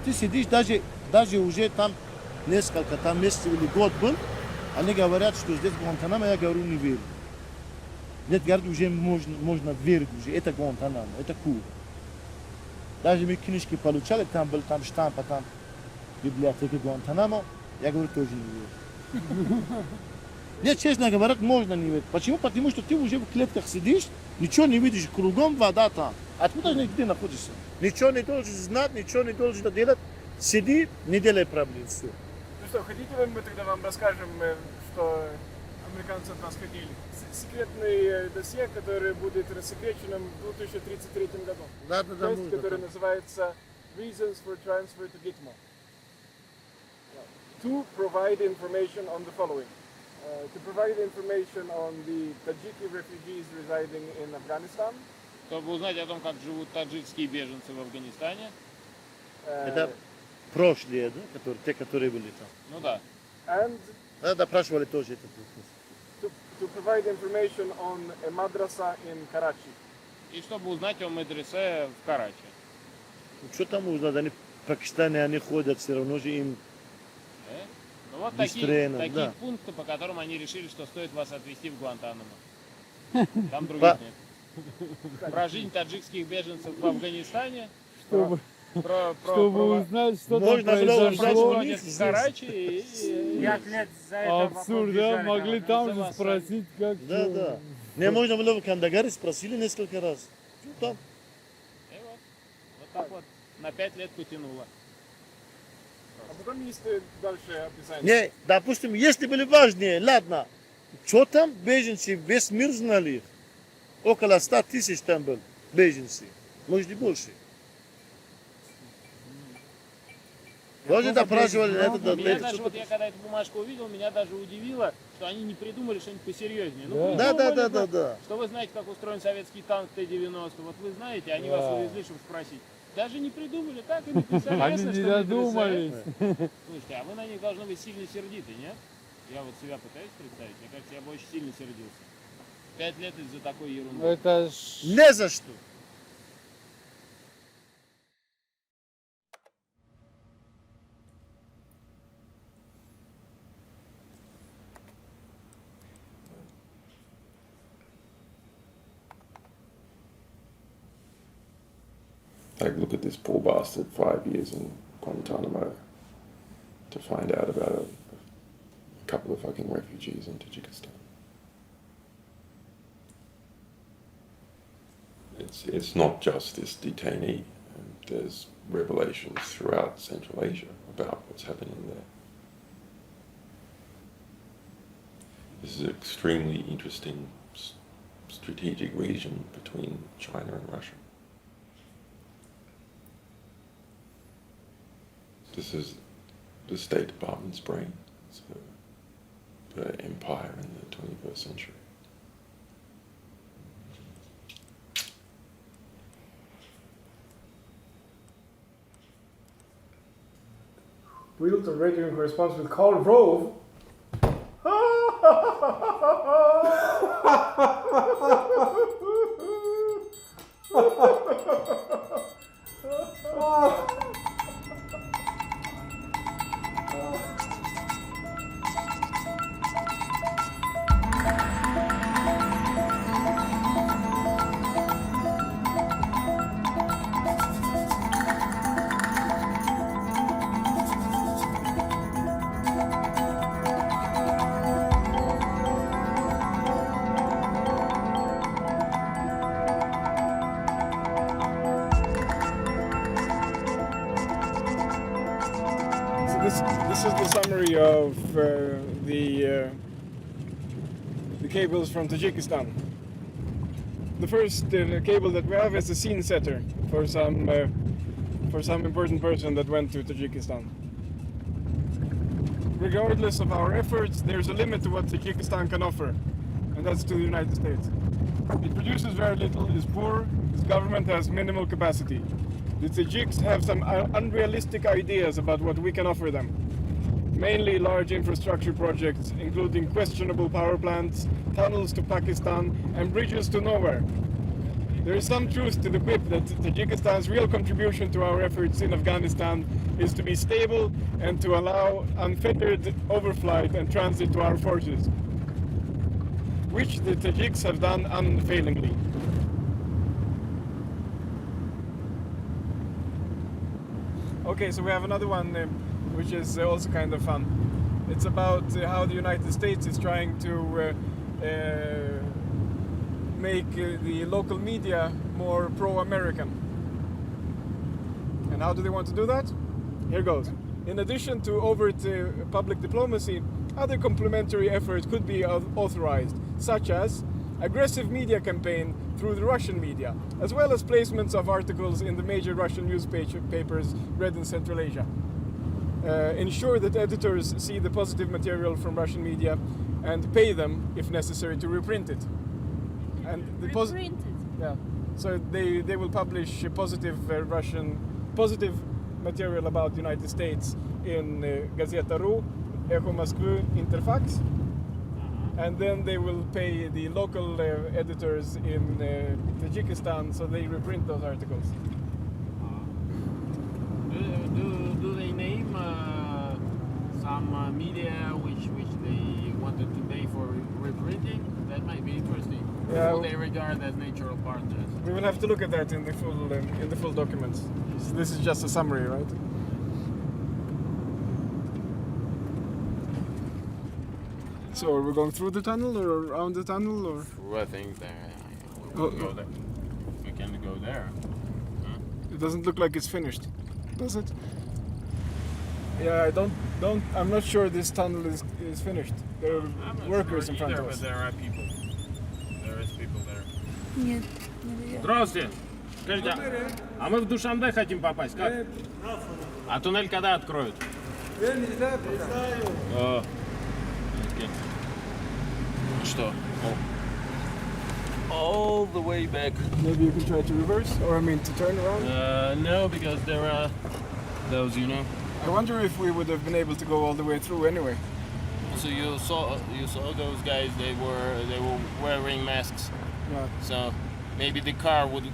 ты сидишь, даже уже там несколько там месяцев или год был, они говорят, что здесь Гуантанамо, я говорю, не верю. Нет, говорят, уже можно верить, уже это Гуантанамо, это Куба. Даже мы книжки получали, там был там штамп, там библиотека Гуантанамо, я говорю, тоже не верю. Нет, честно говоря, можно не верить. Почему? Потому что ты уже в клетках сидишь, ничего не видишь, кругом вода там. Откуда ты находишься? Ничего не должен знать, ничего не должен делать. Сиди, не делай проблем, все. Ну что, хотите мы тогда вам расскажем, что американцы от нас хотели? Секретный досье, который будет рассекреченным в 2033 году. Да, Тест, который называется Reasons for Transfer to Gitmo. To provide information on the following. To provide information on the Tajiki refugees residing in Afghanistan. Чтобы узнать о том, как живут таджикские беженцы в Афганистане. Это прошлые, да? Те, которые были там. Ну да. And Да, допрашивали тоже этот вопрос. to provide information on a madrasa in Karachi. И чтобы узнать о медресе в Карачи. Что там узнать? Они в Пакистане, они ходят, все равно же им... Ну вот Без такие тренов, да. пункты, по которым они решили, что стоит вас отвезти в Гуантанамо. Там других нет. Про жизнь таджикских беженцев в Афганистане. Чтобы узнать, что там Можно было произошло. В Карачи и 5 лет за это Абсурд, да? Могли там же спросить, как Да, что. да. Мне можно было в Кандагаре спросили несколько раз. Что там? И вот так вот на 5 лет потянуло. А потом есть дальше описание. Не, допустим, если были важнее, ладно. Что там беженцы, весь мир знали их. Около 100 тысяч там был беженцы. Может и больше. Тоже допрашивали это. Меня даже, вот я когда эту бумажку увидел, меня даже удивило, что они не придумали что-нибудь посерьезнее. Ну, Да. придумали, Да. Что вы знаете, как устроен советский танк Т-90, вот вы знаете, они вас увезли, чтобы спросить. Даже не придумали, так и написали. Они Ясно, не что додумались. Слушайте, а вы на них должны быть сильно сердиты, нет? Я вот себя пытаюсь представить, мне кажется, я бы очень сильно сердился. 5 лет из-за такой ерунды. Это ж... Не за что. Like, look at this poor bastard, 5 years in Guantanamo to find out about a couple of fucking refugees in Tajiquistán. It's not just this detainee. There's revelations throughout Central Asia about what's happening there. This is an extremely interesting strategic region between China and Russia. This is the State Department's brain. It's the empire in the 21st century. Wilton radio corresponds with Karl Rove. This is the summary of the cables from Tajikistan. The first cable that we have is a scene setter for some important person that went to Tajikistan. Regardless of our efforts, there's a limit to what Tajikistan can offer, and that's to the United States. It produces very little, is poor, its government has minimal capacity. The Tajiks have some unrealistic ideas about what we can offer them. Mainly large infrastructure projects, including questionable power plants, tunnels to Pakistan, and bridges to nowhere. There is some truth to the quip that Tajikistan's real contribution to our efforts in Afghanistan is to be stable and to allow unfettered overflight and transit to our forces, which the Tajiks have done unfailingly. Okay, so we have another one which is also kind of fun. It's about how the United States is trying to make the local media more pro-American. And how do they want to do that? Here goes. In addition to overt public diplomacy, other complementary efforts could be authorized, such as aggressive media campaign through the Russian media, as well as placements of articles in the major Russian newspapers read in Central Asia. Ensure that editors see the positive material from Russian media and pay them, if necessary, to reprint it. And the Reprinted. yeah, so they will publish positive positive material about the United States in Gazeta.ru, Echo Moskvy, Interfax, and then they will pay the local editors in Tajiquistán so they reprint those articles. Do they name some media which they wanted to pay for reprinting? That might be interesting. Yeah. Who they regard as natural partners. We will have to look at that in the full documents. This is just a summary, right? So are we going through the tunnel or around the tunnel or? I think there. Oh, Go there. We can go there. it doesn't look like it's finished, does it? Yeah, I'm not sure this tunnel is finished. There are I'm not workers sure in front either, of us. but there are people. There is people there. Нет, наверное. Здравствуйте. Скажите, а мы в Душанбе хотим попасть, как? А туннель когда откроют? Я не знаю пока. Окей. Что? All the way back. Maybe you can try to reverse, or I mean to turn around. No, because there are those, I wonder if we would have been able to go all the way through anyway. So you saw those guys. They were wearing masks. Yeah. So maybe the car would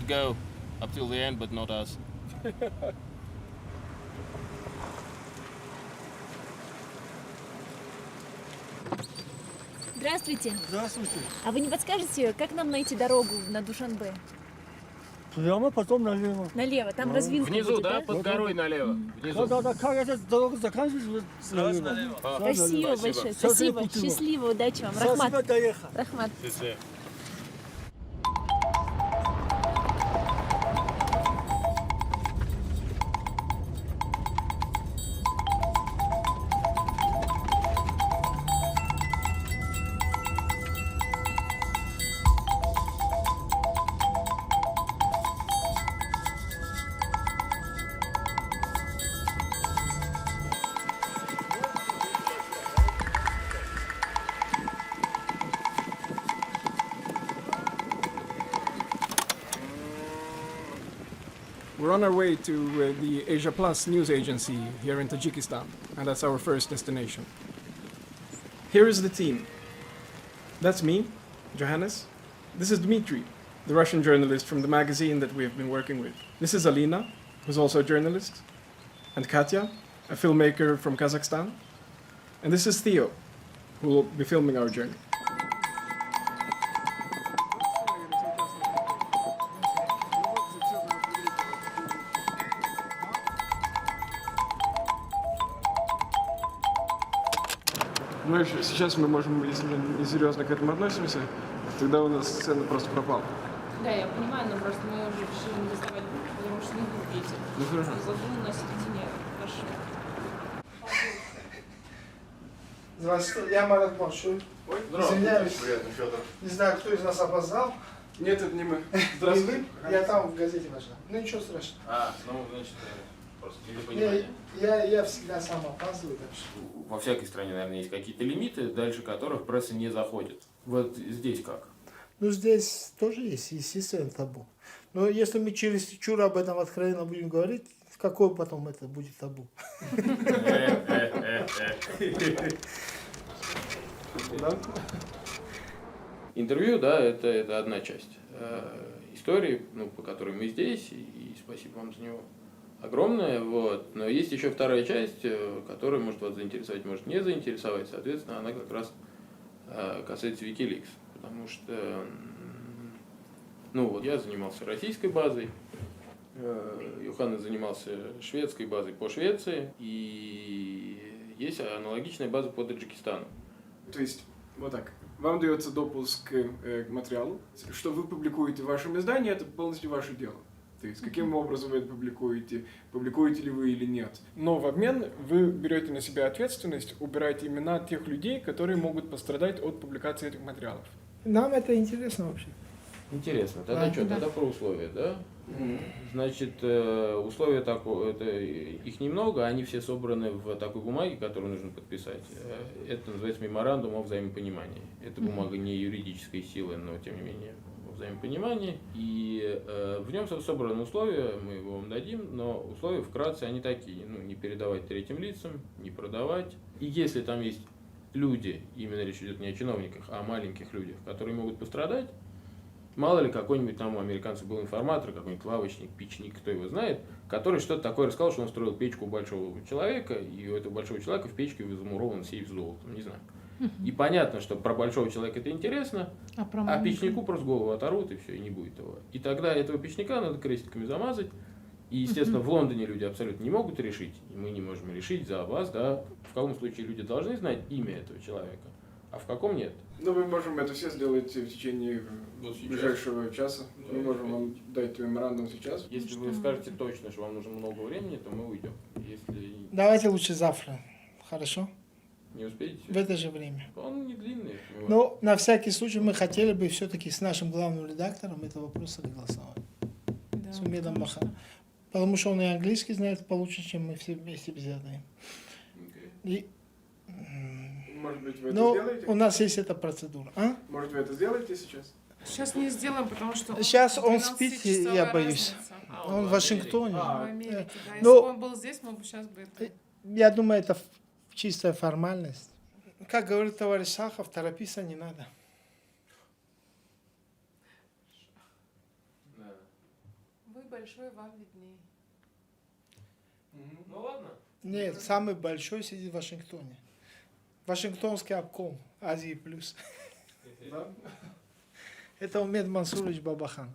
go up till the end, but not us. Здравствуйте. Здравствуйте. А вы не подскажете, как нам найти дорогу на Душанбе? Прямо, потом налево. Налево, там развилка Внизу, будет, да? Под горой налево. Внизу. Да, как эта дорога заканчивается, сразу налево. Спасибо большое, Сейчас спасибо. я путем. Счастливо, удачи вам. Спасибо, Рахмат. доехал. Рахмат. We're on our way to the Asia Plus news agency here in Tajikistan, and that's our first destination. Here is the team. That's me, Johannes. This is Dmitry, the Russian journalist from the magazine that we've been working with. This is Alina, who's also a journalist, and Katya, a filmmaker from Kazakhstan. And this is Theo, who will be filming our journey. Ну, сейчас мы можем, если не серьезно к этому относимся, тогда у нас сцена просто пропала. Да, я понимаю, но просто мы уже решили не доставать, потому что не будет ветер. Ну хорошо. Задул на середине. Хорошо. Здравствуйте, я Марат Маршуй. Извиняюсь, не знаю, кто из нас опоздал. Нет, это не мы. Здравствуйте. Я там в газете нашла. Ну ничего страшного. Ну, значит, просто недопонимание. Я всегда сам опаздываю, так что... Во всякой стране, наверное, есть какие-то лимиты, дальше которых пресса не заходит. Вот здесь как? Ну здесь тоже есть, естественно, табу. Но если мы через чур об этом откровенно будем говорить, какой потом это будет табу? Интервью, да, это одна часть истории, ну, по которой мы здесь, и спасибо вам за него. огромная, вот. Но есть еще вторая часть, которая может вас заинтересовать, может не заинтересовать. Соответственно, она как раз касается WikiLeaks. Потому что, ну вот, я занимался российской базой, Johannes занимался шведской базой по Швеции, и есть аналогичная база по Таджикистану. То есть, вот так, вам дается допуск к материалу, что вы публикуете в вашем издании, это полностью ваше дело. То есть, каким образом вы это публикуете ли вы или нет. Но в обмен вы берете на себя ответственность, убираете имена тех людей, которые могут пострадать от публикации этих материалов. Нам это интересно вообще. Интересно. Тогда что? Тогда про условия, да? Значит, условия такое, это их немного, они все собраны в такой бумаге, которую нужно подписать. Это называется меморандум о взаимопонимании. Это бумага не юридической силы, но тем не менее о взаимопонимании. И в нем собраны условия, мы его вам дадим, но условия вкратце они такие. Ну, не передавать третьим лицам, не продавать. И если там есть люди, именно речь идет не о чиновниках, а о маленьких людях, которые могут пострадать, мало ли какой-нибудь там у американцев был информатор, какой-нибудь лавочник, печник, кто его знает, который что-то такое рассказал, что он строил печку у большого человека, и у этого большого человека в печке замурован сейф с золотом, не знаю. И понятно, что про большого человека это интересно, а печнику просто голову оторвут, и все, и не будет его. И тогда этого печника надо крестиками замазать. И, естественно, в Лондоне люди абсолютно не могут решить, и мы не можем решить за вас, да, в каком случае люди должны знать имя этого человека, а в каком нет. Ну, мы можем это все сделать в течение ближайшего часа. Мы можем вам дать меморандум сейчас. Если вы скажете точно, что вам нужно много времени, то мы уйдем. Если Давайте лучше завтра. Хорошо? не успеете, В это же время. он не длинный. Но на всякий случай мы хотели бы все-таки с нашим главным редактором этого вопроса согласовать. Да, С Умедом Маханом. Потому что он и английский знает получше, чем мы все вместе взятые. И, Может быть, вы это ну, сделаете? у нас есть эта процедура. А? Может, вы это сделаете сейчас? Сейчас не сделаем, потому что... Сейчас он 12-часовая спит, я боюсь. разница. Он в Вашингтоне. В Америке, да. Если Ну, бы он был здесь, мы бы сейчас бы это... Я думаю, это чистая формальность. Как говорит товарищ Сахов, торопиться не надо. Вы большой, вам виднее. Ну ладно. Нет, самый большой сидит в Вашингтоне. Вашингтонский обком, Азии плюс. Это Умед Мансурович Бабаханов.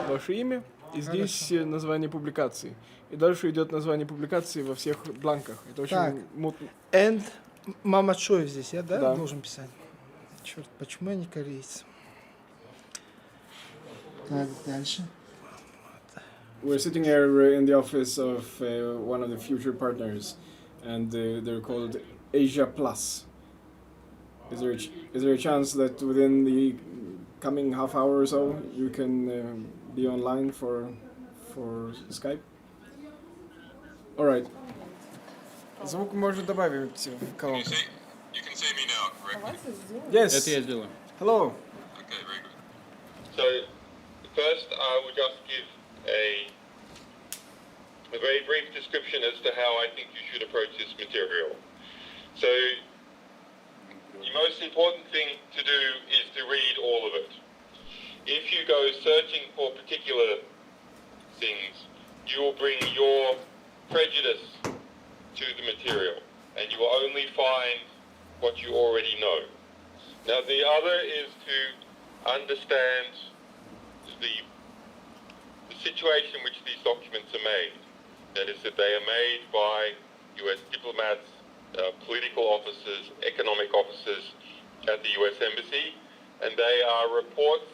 Ваше имя, и здесь название публикации. И дальше идет название публикации во всех бланках. Это очень Так. мутно. And Мамачоев здесь, я, Да. должен писать? Черт, почему я не кореец? Так, дальше. We're sitting here in the office of one of the future partners, and they're called Asia Plus. Is there a chance that within the coming half hour or so you can be online for Skype? All right. Звук может добавить в колонку. You can see me now, correct? Yes. Это я сделаю. Hello. Okay, very good. So, first I will just give a very brief description as to how I think you should approach this material. So, the most important thing to do is to read all of it. If you go searching for particular things, you will bring your prejudice to the material, and you will only find what you already know. Now, the other is to understand the situation in which these documents are made. That is, that they are made by U.S. diplomats, political officers, economic officers at the U.S. Embassy, and they are reports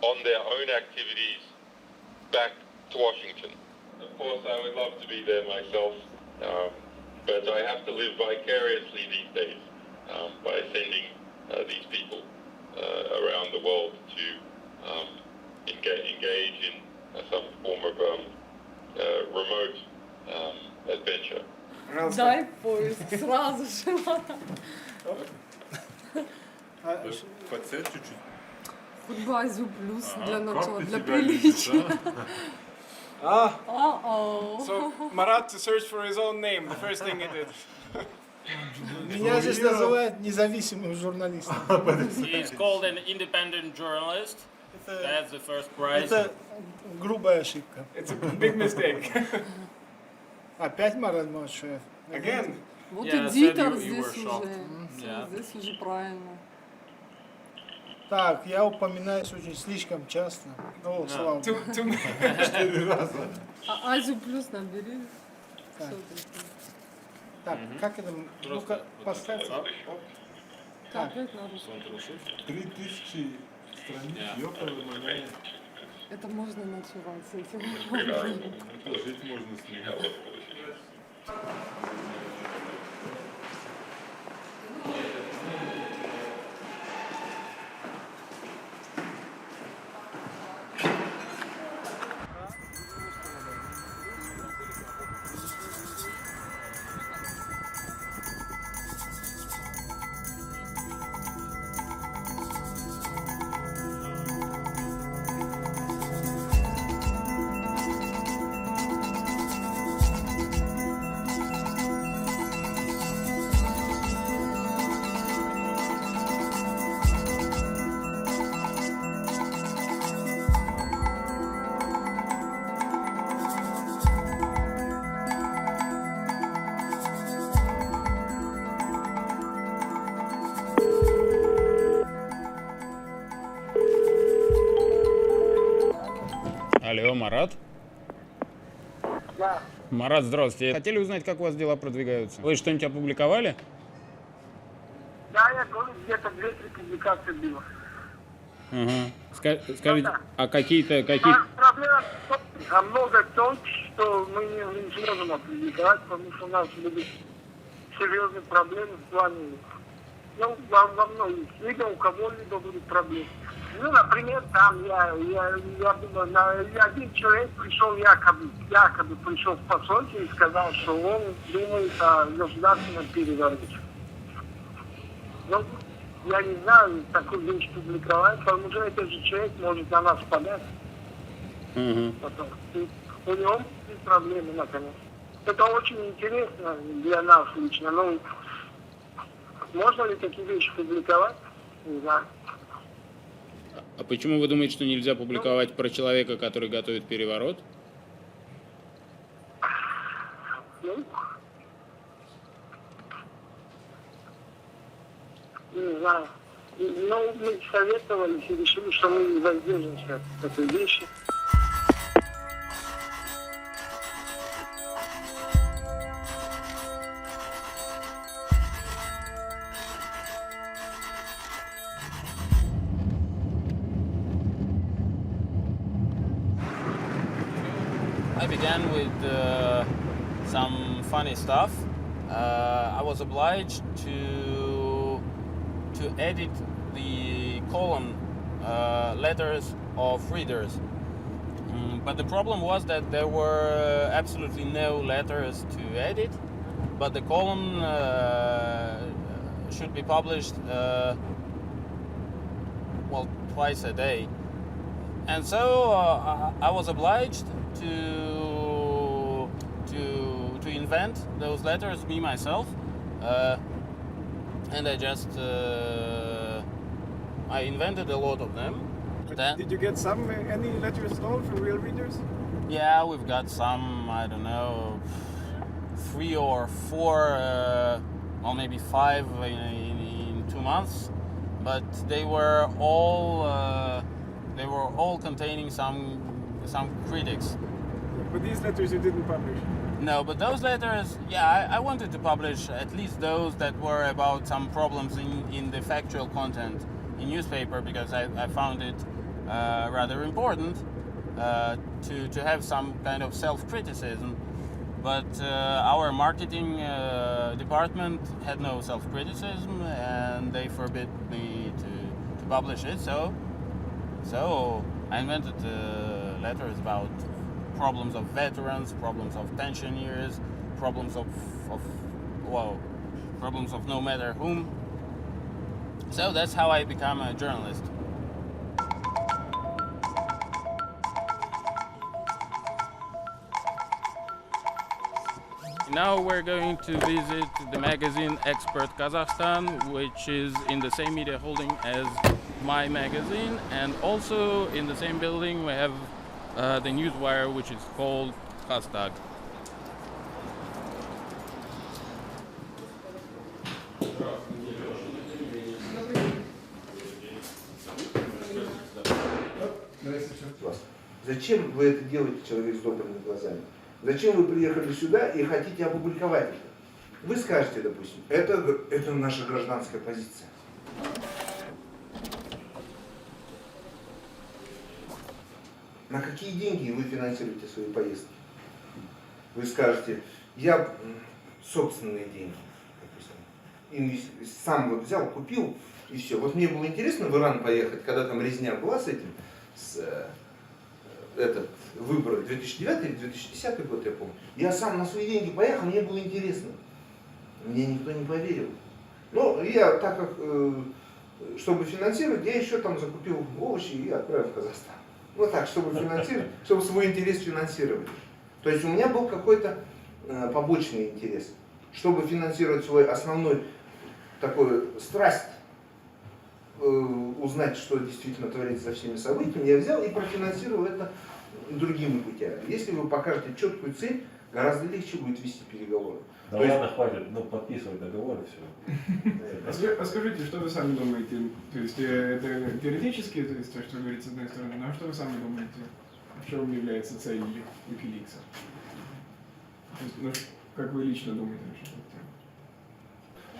on their own activities back to Washington. Of course, I would love to be there myself, but I have to live vicariously these days by sending these people around the world to engage in some form of remote adventure. Дай поиск сразу же. Подсядь чуть-чуть. Хоть бы Азию плюс для начала, для приличия. Uh-oh. So Marat searched for his own name, the first thing he did. Меня здесь называют независимым журналистом. He is called an independent journalist. That's the first prize. Это грубая ошибка. It's a big mistake. Опять Марат Машев. Again. Вот Yeah, эдитор said you were здесь shocked. уже. Yeah. Здесь уже правильно. Так, я упоминаюсь очень слишком часто. О, слава богу. Азию плюс набери. Так. Всё такое. Так, как это? Ну-ка, поставь. Так, Опять на русском. 3000 страниц, ёпта, моя. Это можно ночевать с этим. Жить можно с ним. Алло, Марат? Да. Марат, здравствуйте. Хотели узнать, как у вас дела продвигаются? Вы что-нибудь опубликовали? Да, я говорю, где-то 2-3 публикации было. Ага. Скажите, а какие-то... Проблема много в том, что мы не сможем опубликовать, потому что у нас будут серьезные проблемы в плане, ну, во многих видах у кого-либо будут проблемы. Ну, например, там я думаю, один человек пришел якобы пришел в посольство и сказал, что он думает о государственном перевороте. Ну, я не знаю, такую вещь публиковать, потому что этот же человек может на нас подать. Потом. У него есть проблемы, наконец. Это очень интересно для нас лично, но можно ли такие вещи публиковать? Не знаю. А почему вы думаете, что нельзя публиковать про человека, который готовит переворот? Ну, не знаю. Но мы советовались и решили, что мы воздержимся от этой вещи. I began with some funny stuff. I was obliged to edit the column letters of readers. But the problem was that there were absolutely no letters to edit, but the column should be published well, twice a day. And so I was obliged to invent those letters me myself, and I just I invented a lot of them. Did you get any letters at all from real readers? Yeah, we've got some, I don't know, 3 or 4 or maybe 5 in 2 months, but they were all containing some critics. But these letters you didn't publish? No, but those letters, yeah, I wanted to publish at least those that were about some problems in the factual content in newspaper, because I found it rather important to have some kind of self-criticism. But our marketing department had no self-criticism, and they forbid me to publish it. So I invented letters about problems of veterans, problems of pensioners, problems of no matter whom. So that's how I became a journalist. Now we're going to visit the magazine Expert Kazakhstan, which is in the same media holding as my magazine, and also in the same building we have the newswire, which is called Hashtag. Зачем вы это делаете, человек с добрыми глазами? Зачем вы приехали сюда и хотите опубликовать это? Вы скажете, допустим, это наша гражданская позиция. На какие деньги вы финансируете свои поездки? Вы скажете, я собственные деньги, допустим, сам вот взял, купил и все. Вот мне было интересно в Иран поехать, когда там резня была с этим, этот выборы 2009 или 2010 год, я помню. Я сам на свои деньги поехал, мне было интересно. Мне никто не поверил. Но я, так как, чтобы финансировать, я еще там закупил овощи и отправил в Казахстан. Вот так, чтобы финансировать, чтобы свой интерес финансировать. То есть у меня был какой-то побочный интерес. Чтобы финансировать свой основной такой страсть, узнать, что действительно творится со всеми событиями, я взял и профинансировал это другими путями. Если вы покажете четкую цель, гораздо легче будет вести переговоры. Да ладно, хватит, подписывать договоры, все. А скажите, что вы сами думаете? То есть это теоретически, то есть то, что говорится с одной стороны, но что вы сами думаете? В чем является целью WikiLeaks? Ну, как вы лично думаете?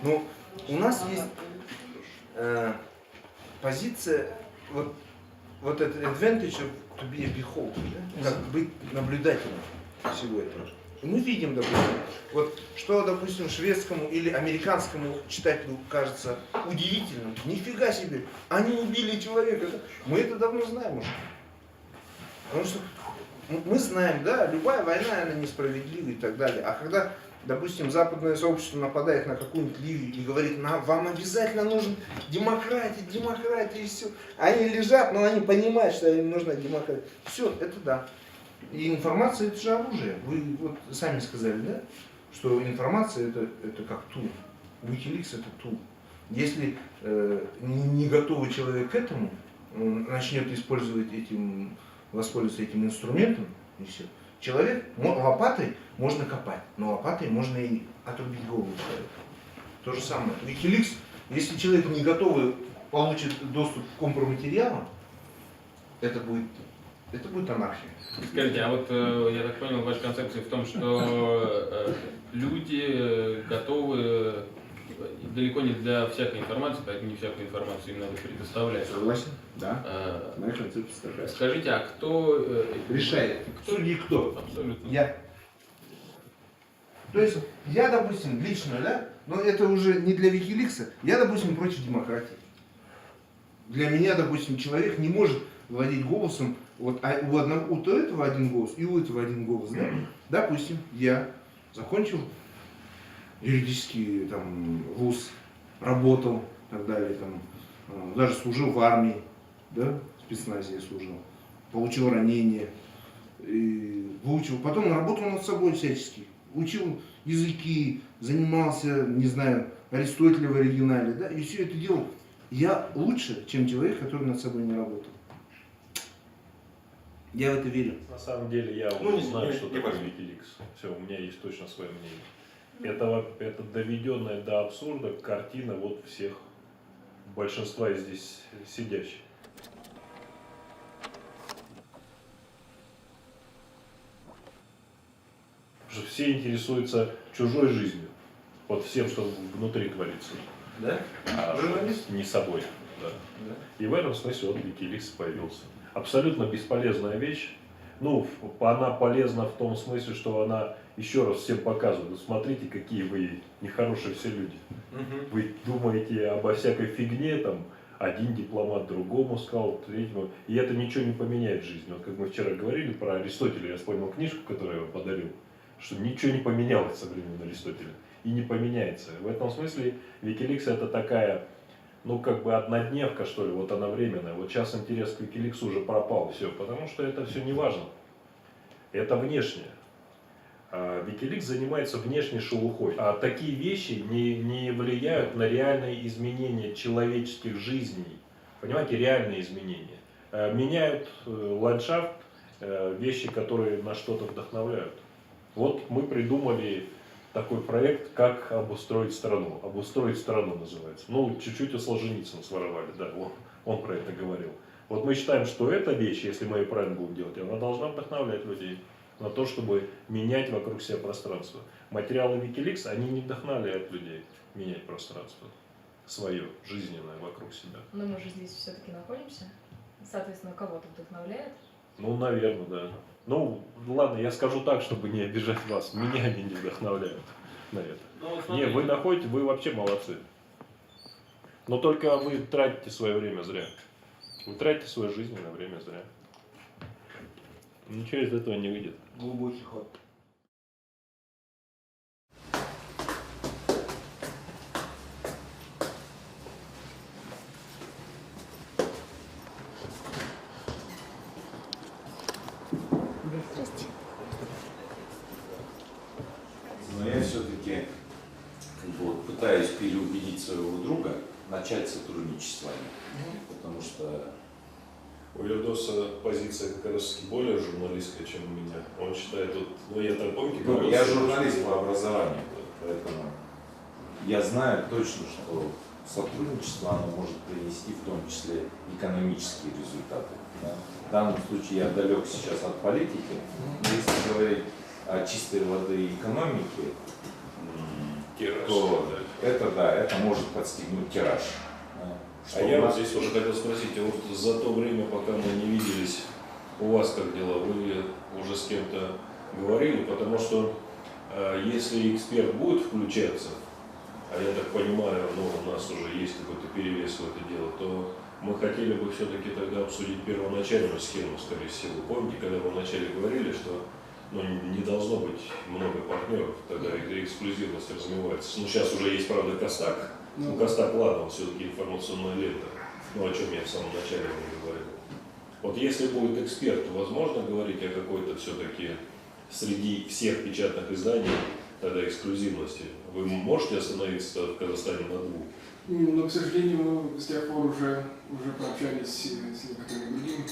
Ну, у нас есть позиция, вот это advantage to be a beholder, да? Как быть наблюдателем всего этого. И мы видим, допустим, вот что, допустим, шведскому или американскому читателю кажется удивительным. Нифига себе, они убили человека. Да? Мы это давно знаем уже. Потому что мы знаем, да, любая война, она несправедлива и так далее. А когда, допустим, западное сообщество нападает на какую-нибудь Ливию и говорит, вам обязательно нужен демократия и все. Они лежат, но они понимают, что им нужна демократия. Все, это да. И информация это же оружие. Вы вот сами сказали, да, что информация это как тул. WikiLeaks это тул. Если не готовый человек к этому, начнет воспользоваться этим инструментом, и все. Человек лопатой можно копать, но лопатой можно и отрубить голову человека. То же самое. WikiLeaks, если человек не готовый получит доступ к компроматериалам, это будет анархия. Скажите, а вот я так понял, ваша концепция в том, что люди готовы далеко не для всякой информации, поэтому не всякую информацию им надо предоставлять. Согласен? Да. Моя концепция такая. Скажите, а кто решает? Судьи кто? Абсолютно. Я. То есть я, допустим, лично, да, но это уже не для WikiLeaks, я, допустим, против демократии. Для меня, допустим, человек не может владеть голосом, вот у этого один голос и у этого один голос, да? Допустим, я закончил юридический там вуз, работал и так далее, там, даже служил в армии, да, в спецназе я служил, получил ранение, выучил, потом работал над собой всячески, учил языки, занимался, не знаю, Аристотеля в оригинале, да, и все это делал. Я лучше, чем человек, который над собой не работал. Я в это верю. На самом деле я уже знаю, что такое WikiLeaks. Все, у меня есть точно свое мнение. Это доведенная до абсурда картина вот всех, большинства здесь сидящих. Потому что все интересуются чужой жизнью, вот всем, что внутри творится. Да? Не собой. Да. Да. И в этом смысле вот WikiLeaks появился. Абсолютно бесполезная вещь. Ну, она полезна в том смысле, что она еще раз всем показывает. Вот смотрите, какие вы нехорошие все люди. Вы думаете обо всякой фигне, там, один дипломат другому сказал, третьему, и это ничего не поменяет в жизни. Вот как мы вчера говорили про Аристотеля, я вспомнил книжку, которую я вам подарил, что ничего не поменялось со времен Аристотеля. И не поменяется. В этом смысле WikiLeaks это такая, ну как бы однодневка, что ли, вот она временная. Вот сейчас интерес к WikiLeaks уже пропал, все, потому что это все не важно. Это внешнее. WikiLeaks занимается внешней шелухой. А такие вещи не влияют на реальные изменения человеческих жизней. Понимаете, реальные изменения. Меняют ландшафт, вещи, которые на что-то вдохновляют. Вот мы придумали такой проект, как обустроить страну. Обустроить страну называется. Ну, чуть-чуть у Солженицына своровали, да, он про это говорил. Вот мы считаем, что эта вещь, если мы ее правильно будем делать, она должна вдохновлять людей на то, чтобы менять вокруг себя пространство. Материалы WikiLeaks, они не вдохновляют людей менять пространство свое, жизненное вокруг себя. Но мы же здесь все-таки находимся. Соответственно, кого-то вдохновляет. Ну, наверное, да. Ну, ладно, я скажу так, чтобы не обижать вас. Меня они не вдохновляют на это. Ну, не, вы находите, вы вообще молодцы. Но только вы тратите свое время зря. Вы тратите свое жизненное время зря. Ничего из этого не выйдет. Глубокий ход. Здрасте. Но я все-таки пытаюсь переубедить своего друга начать сотрудничество с вами, потому что У Юрдоса позиция как раз более журналистская, чем у меня. Он считает, ну я так помню, я журналист по образованию, поэтому я знаю точно, что сотрудничество оно может принести в том числе экономические результаты. Да? В данном случае я далек сейчас от политики, но если говорить о чистой воды экономике, то это может подстегнуть тираж. А я вот здесь уже хотел спросить, вот за то время, пока мы не виделись, у вас как дела? Вы уже с кем-то говорили? Потому что если эксперт будет включаться, а я так понимаю, у нас уже есть какой-то перевес в это дело, то мы хотели бы все-таки тогда обсудить первоначальную схему, скорее всего. Помните, когда вы вначале говорили, что не должно быть много партнеров, тогда эксклюзивность размывается. Сейчас уже есть, правда, Костак. Костак, ладно, он все-таки информационная лента, о чем я в самом начале говорил. Вот если будет эксперт, возможно говорить о какой-то все-таки среди всех печатных изданий тогда эксклюзивности? Вы можете остановиться в Казахстане на двух? Но, к сожалению, мы с тех пор уже пообщались с некоторыми другими.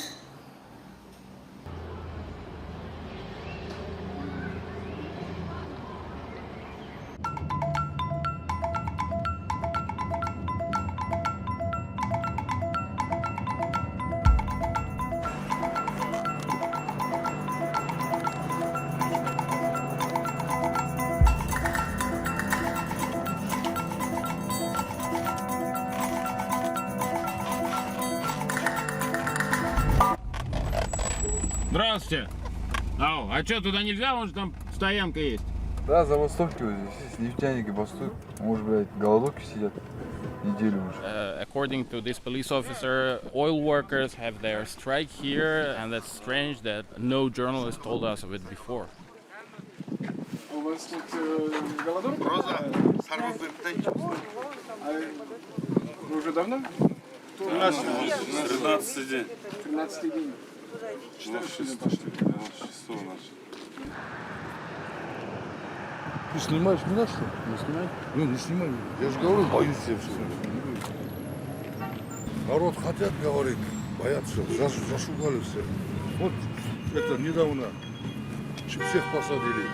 Здравствуйте. А что, туда нельзя? Может, там стоянка есть? Да, забастовки вот здесь. Нефтяники бастуют. Может, блядь, голодовки сидят неделю уже. According to this police officer, oil workers have their strike here, and that's strange that no journalist told us of it before. У вас тут голодовка? Вы уже давно? 13 день. 13 день. 14 часов начали. Ты снимаешь меня, что ли? Не снимай. Ну, не снимай. Я же говорю, боюсь я все. Народ хотят говорить, боятся, зашугали все. Вот это недавно всех посадили.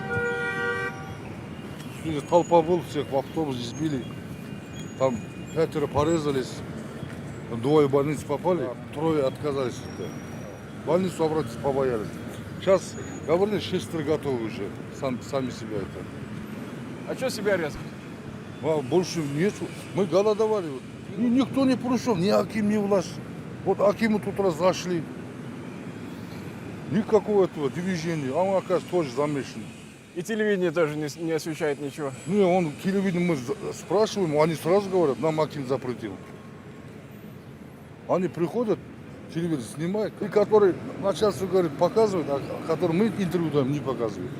Толпа был, всех в автобус избили. Там 5 порезались, 2 в больницу попали, 3 отказались. В больницу обратиться побоялись. Сейчас говорили, 6 готовы уже, сами себя это. А что себя резать? Больше нет. Мы голодовали. Никто не пришел, ни Аким, ни власть. Вот Акиму тут раз зашли. Никакого этого движения. А он, оказывается, тоже замешан. И телевидение тоже не освещает ничего? Не, он телевидение мы спрашиваем, они сразу говорят, нам Аким запретил. Они приходят, телевизор снимают, и который начальство говорит, показывает, а который мы интервью даем, не показывает.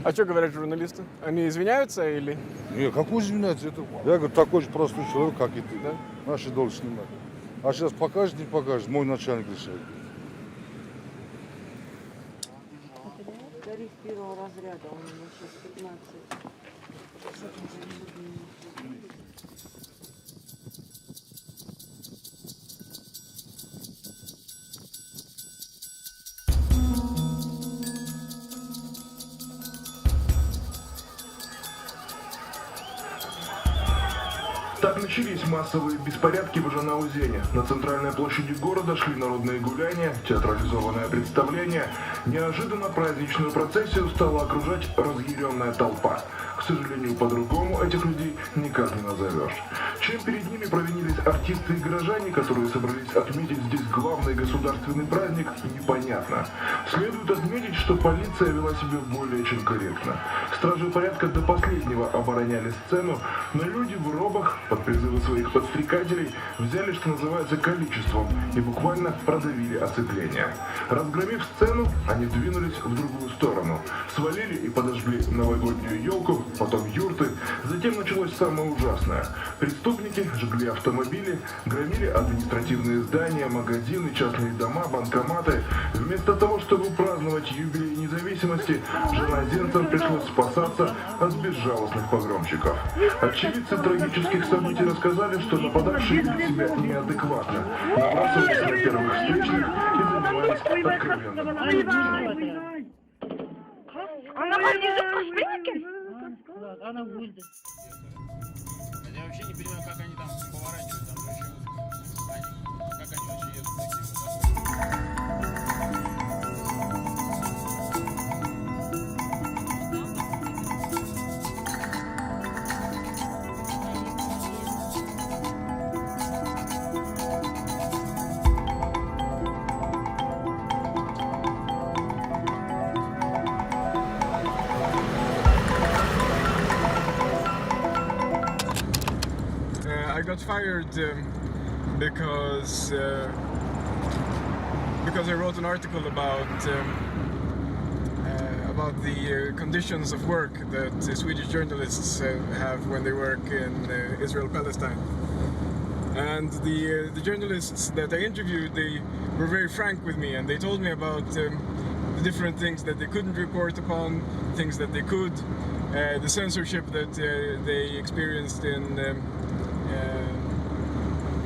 А что говорят журналисты? Они извиняются или? Не, какой извиняется? Это... Я говорю, такой же простой человек, как и ты. Да? Наши должны снимать. А сейчас покажет, не покажет, мой начальник решает. шрифт первого разряда, он у меня сейчас 15. Так начались массовые беспорядки в Жанаузене. На центральной площади города шли народные гуляния, театрализованное представление. Неожиданно праздничную процессию стала окружать разъяренная толпа. К сожалению, по-другому этих людей никак не назовешь. Чем перед ними провинились артисты и горожане, которые собрались отметить здесь главный государственный праздник, непонятно. Следует отметить, что полиция вела себя более чем корректно. Стражи порядка до последнего обороняли сцену, но люди в робах под призывы своих подстрекателей взяли, что называется, количеством и буквально продавили оцепление. Разгромив сцену, они двинулись в другую сторону. Свалили и подожгли новогоднюю елку, потом юрты. Затем началось самое ужасное. Преступники жгли автомобили, громили административные здания, магазины, частные дома, банкоматы. Вместо того, чтобы праздновать юбилей независимости, жанаузенцам пришлось спасаться от безжалостных погромщиков. Очевидцы трагических событий рассказали, что нападавшие вели себя неадекватно, набрасывались на первых встречных и занимались откровенным. Я вообще не понимаю, как они там поворачивают, там же еще узко. Как они вообще едут такие. I got fired because I wrote an article about the conditions of work that Swedish journalists have when they work in Israel-Palestine. And the journalists that I interviewed, they were very frank with me, and they told me about the different things that they couldn't report upon, things that they could, the censorship that they experienced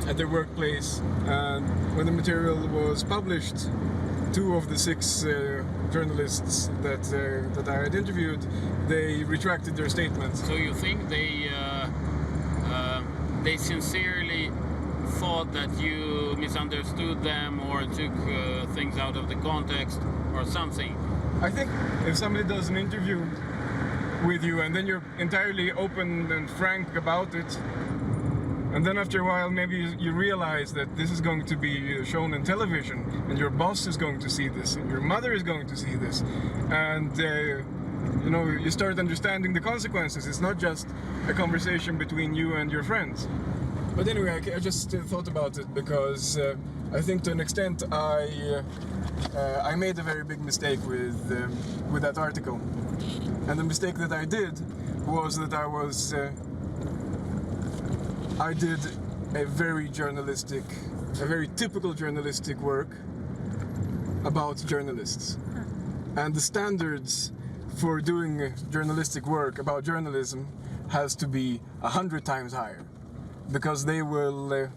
at their workplace. And when the material was published, 2 of the 6 journalists that I had interviewed, they retracted their statements. So you think they sincerely thought that you misunderstood them or took things out of the context or something? I think if somebody does an interview with you and then you're entirely open and frank about it, and then after a while maybe you realize that this is going to be shown on television and your boss is going to see this and your mother is going to see this, and you start understanding the consequences. It's not just a conversation between you and your friends. But anyway, I just thought about it because I think to an extent I made a very big mistake with that article. And the mistake that I did was that I did a very typical journalistic work about journalists. And the standards for doing journalistic work about journalism has to be 100 times higher, because they will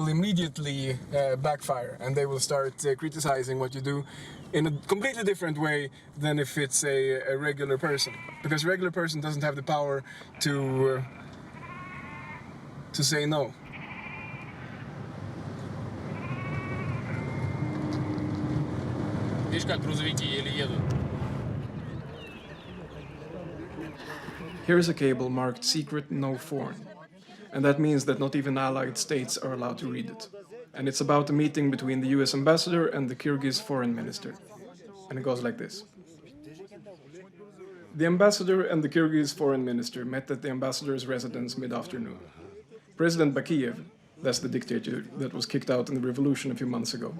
immediately backfire, and they will start criticizing what you do in a completely different way than if it's a regular person, because a regular person doesn't have the power to say no. Видишь, как грузовики еле едут. Here's a cable marked secret, no foreign. And that means that not even allied states are allowed to read it. And it's about a meeting between the US ambassador and the Kyrgyz foreign minister. And it goes like this. The ambassador and the Kyrgyz foreign minister met at the ambassador's residence mid-afternoon. President Bakiyev, that's the dictator that was kicked out in the revolution a few months ago,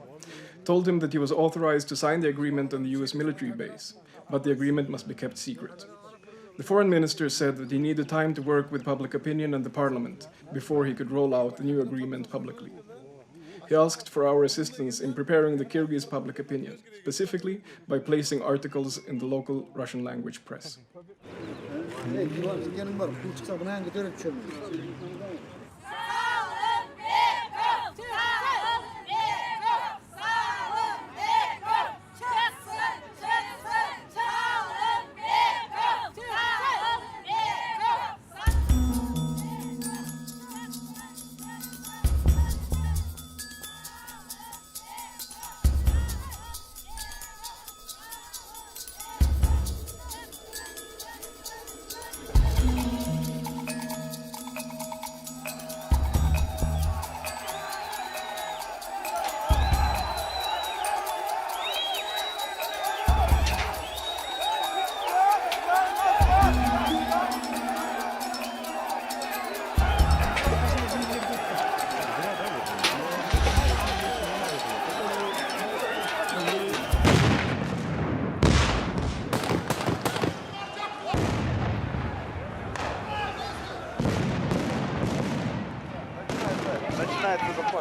told him that he was authorized to sign the agreement on the US military base, but the agreement must be kept secret. The foreign minister said that he needed time to work with public opinion and the parliament before he could roll out the new agreement publicly. he asked for our assistance in preparing the Kyrgyz public opinion, specifically by placing articles in the local Russian language press.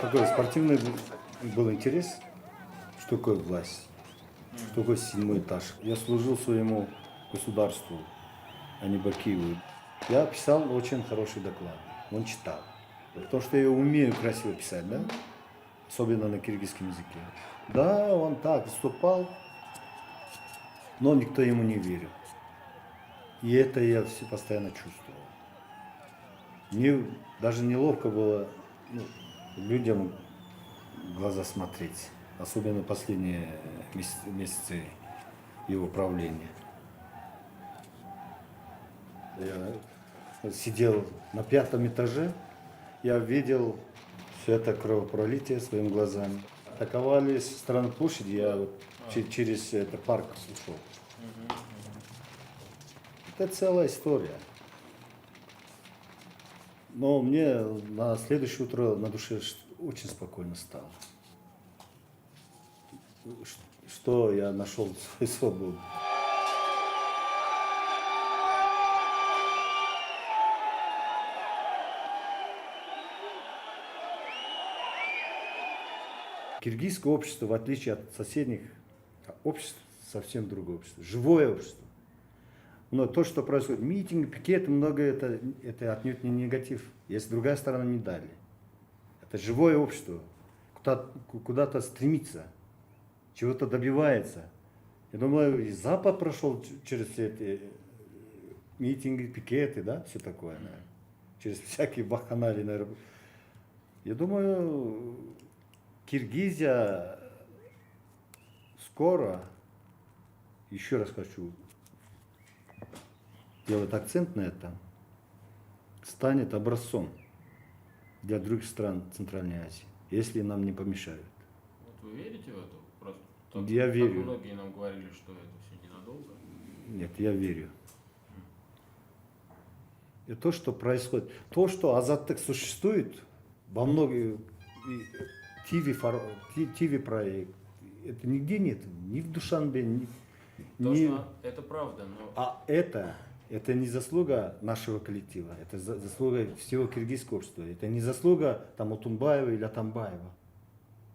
Такой спортивный был интерес, что такое власть, что такое 7-й этаж. Я служил своему государству, а не Бакиеву. Я писал очень хороший доклад, он читал. Потому что я умею красиво писать, да? Особенно на киргизском языке. Да, он так выступал, но никто ему не верил. И это я все постоянно чувствовал. Мне даже неловко было людям в глаза смотреть, особенно последние месяцы его правления. Я сидел на 5-м этаже, я видел все это кровопролитие своими глазами. Атаковали со стороны площади, я вот через этот парк ушел. Это целая история. Но мне на следующее утро на душе очень спокойно стало. Что я нашел свою свободу. Киргизское общество, в отличие от соседних обществ, совсем другое общество. Живое общество. Но то, что происходит, митинги, пикеты, многое это отнюдь не негатив, если другая сторона не дали. Это живое общество, куда-то стремится, чего-то добивается. Я думаю, и Запад прошел через все эти митинги, пикеты, да, все такое, наверное. Через всякие баханалии, наверное. Я думаю, Киргизия скоро, еще раз хочу делать акцент на этом, станет образцом для других стран Центральной Азии, если нам не помешают. Вот вы верите в это? Просто я верю. Многие нам говорили, что это все ненадолго. Нет, я верю. И то, что происходит, то, что Азаттык существует во многих ТВ-проект, это нигде нет, ни в Душанбе, ни... Это правда, но... А это не заслуга нашего коллектива, это заслуга всего киргизского общества. Это не заслуга там Утунбаева или Атамбаева.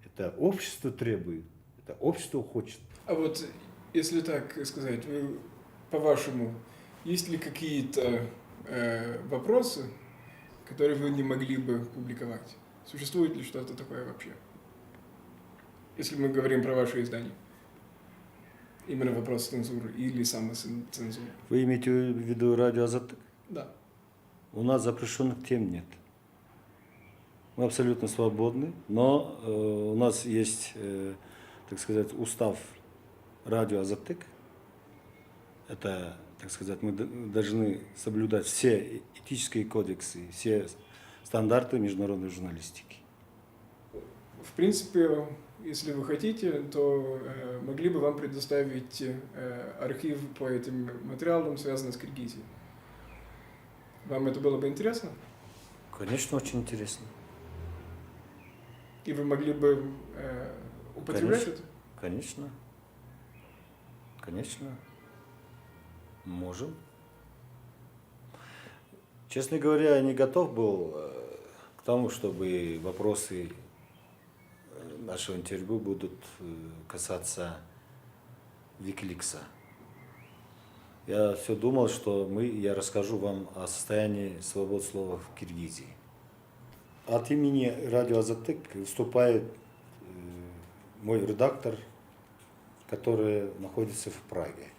Это общество требует, это общество хочет. А вот, если так сказать, по-вашему, есть ли какие-то вопросы, которые вы не могли бы публиковать? Существует ли что-то такое вообще? Если мы говорим про ваше издание. Именно вопрос цензуры или самоцензуры. Вы имеете в виду радио Азаттык? Да. У нас запрещенных тем нет. Мы абсолютно свободны, но у нас есть, так сказать, устав радио Азаттык. Это, так сказать, мы должны соблюдать все этические кодексы, все стандарты международной журналистики. В принципе, если вы хотите, то могли бы вам предоставить архив по этим материалам, связанным с Киргизией. Вам это было бы интересно? Конечно, очень интересно. И вы могли бы употреблять это? Конечно. Конечно. Можем. Честно говоря, я не готов был к тому, чтобы вопросы ваше интервью будут касаться WikiLeaks. Я все думал, что я расскажу вам о состоянии свободы слова в Киргизии. От имени радио Азатык выступает мой редактор, который находится в Праге.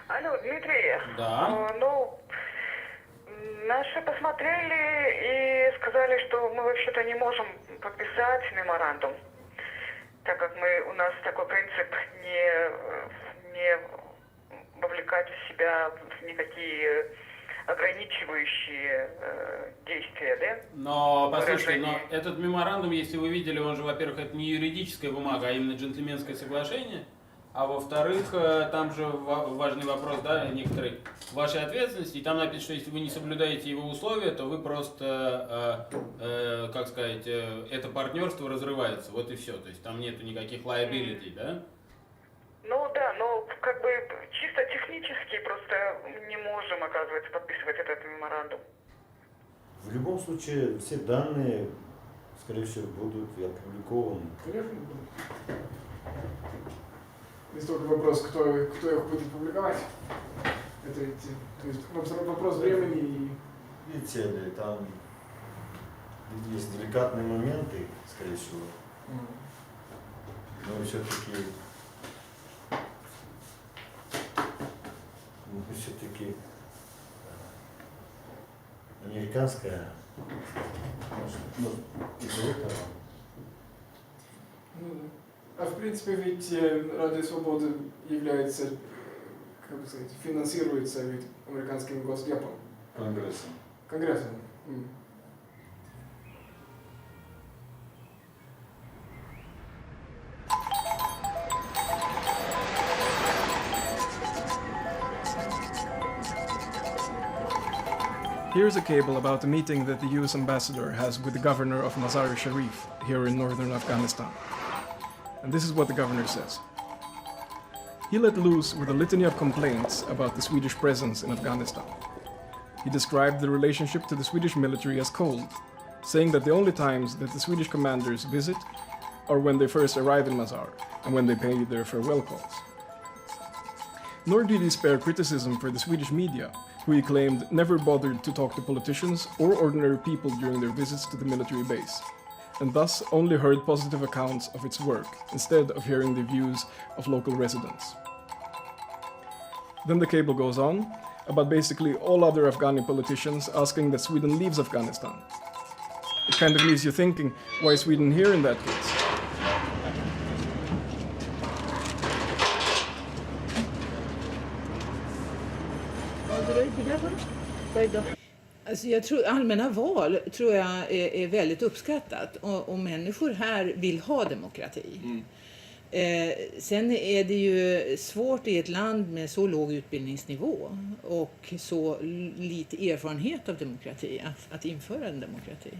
Алло, Дмитрий. Да. Наши посмотрели и сказали, что мы вообще-то не можем подписать меморандум, так как у нас такой принцип не вовлекать себя в никакие ограничивающие действия, да? Но, послушайте, но этот меморандум, если вы видели, он же, во-первых, это не юридическая бумага, а именно джентльменское соглашение. А во-вторых, там же важный вопрос, да, некоторой вашей ответственности. И там написано, что если вы не соблюдаете его условия, то вы просто, как сказать, это партнерство разрывается. Вот и все. То есть там нету никаких liability, да? Ну да, но как бы чисто технически просто не можем, оказывается, подписывать этот меморандум. В любом случае, все данные, скорее всего, будут опубликованы. Есть только вопрос, кто их будет публиковать. Это ведь, то есть вопрос времени и... Видите, там есть деликатные моменты, скорее всего. Но все-таки американская, может, из-за этого. А в принципе ведь Радио Свободы является, как бы сказать, финансируется ведь американским госдепом. Конгрессом. Here's a cable about a meeting that the US ambassador has with the governor of Mazar-e-Sharif here in northern Afghanistan. And this is what the governor says. He let loose with a litany of complaints about the Swedish presence in Afghanistan. He described the relationship to the Swedish military as cold, saying that the only times that the Swedish commanders visit are when they first arrive in Mazar and when they pay their farewell calls. Nor did he spare criticism for the Swedish media, who he claimed never bothered to talk to politicians or ordinary people during their visits to the military base, and thus only heard positive accounts of its work, instead of hearing the views of local residents. Then the cable goes on, about basically all other Afghani politicians asking that Sweden leaves Afghanistan. It kind of leaves you thinking, why is Sweden here in that case? Alltså jag tror allmänna val tror jag är väldigt uppskattat och människor här vill ha demokrati. Sen är det ju svårt i ett land med så låg utbildningsnivå och så lite erfarenhet av demokrati att införa en demokrati.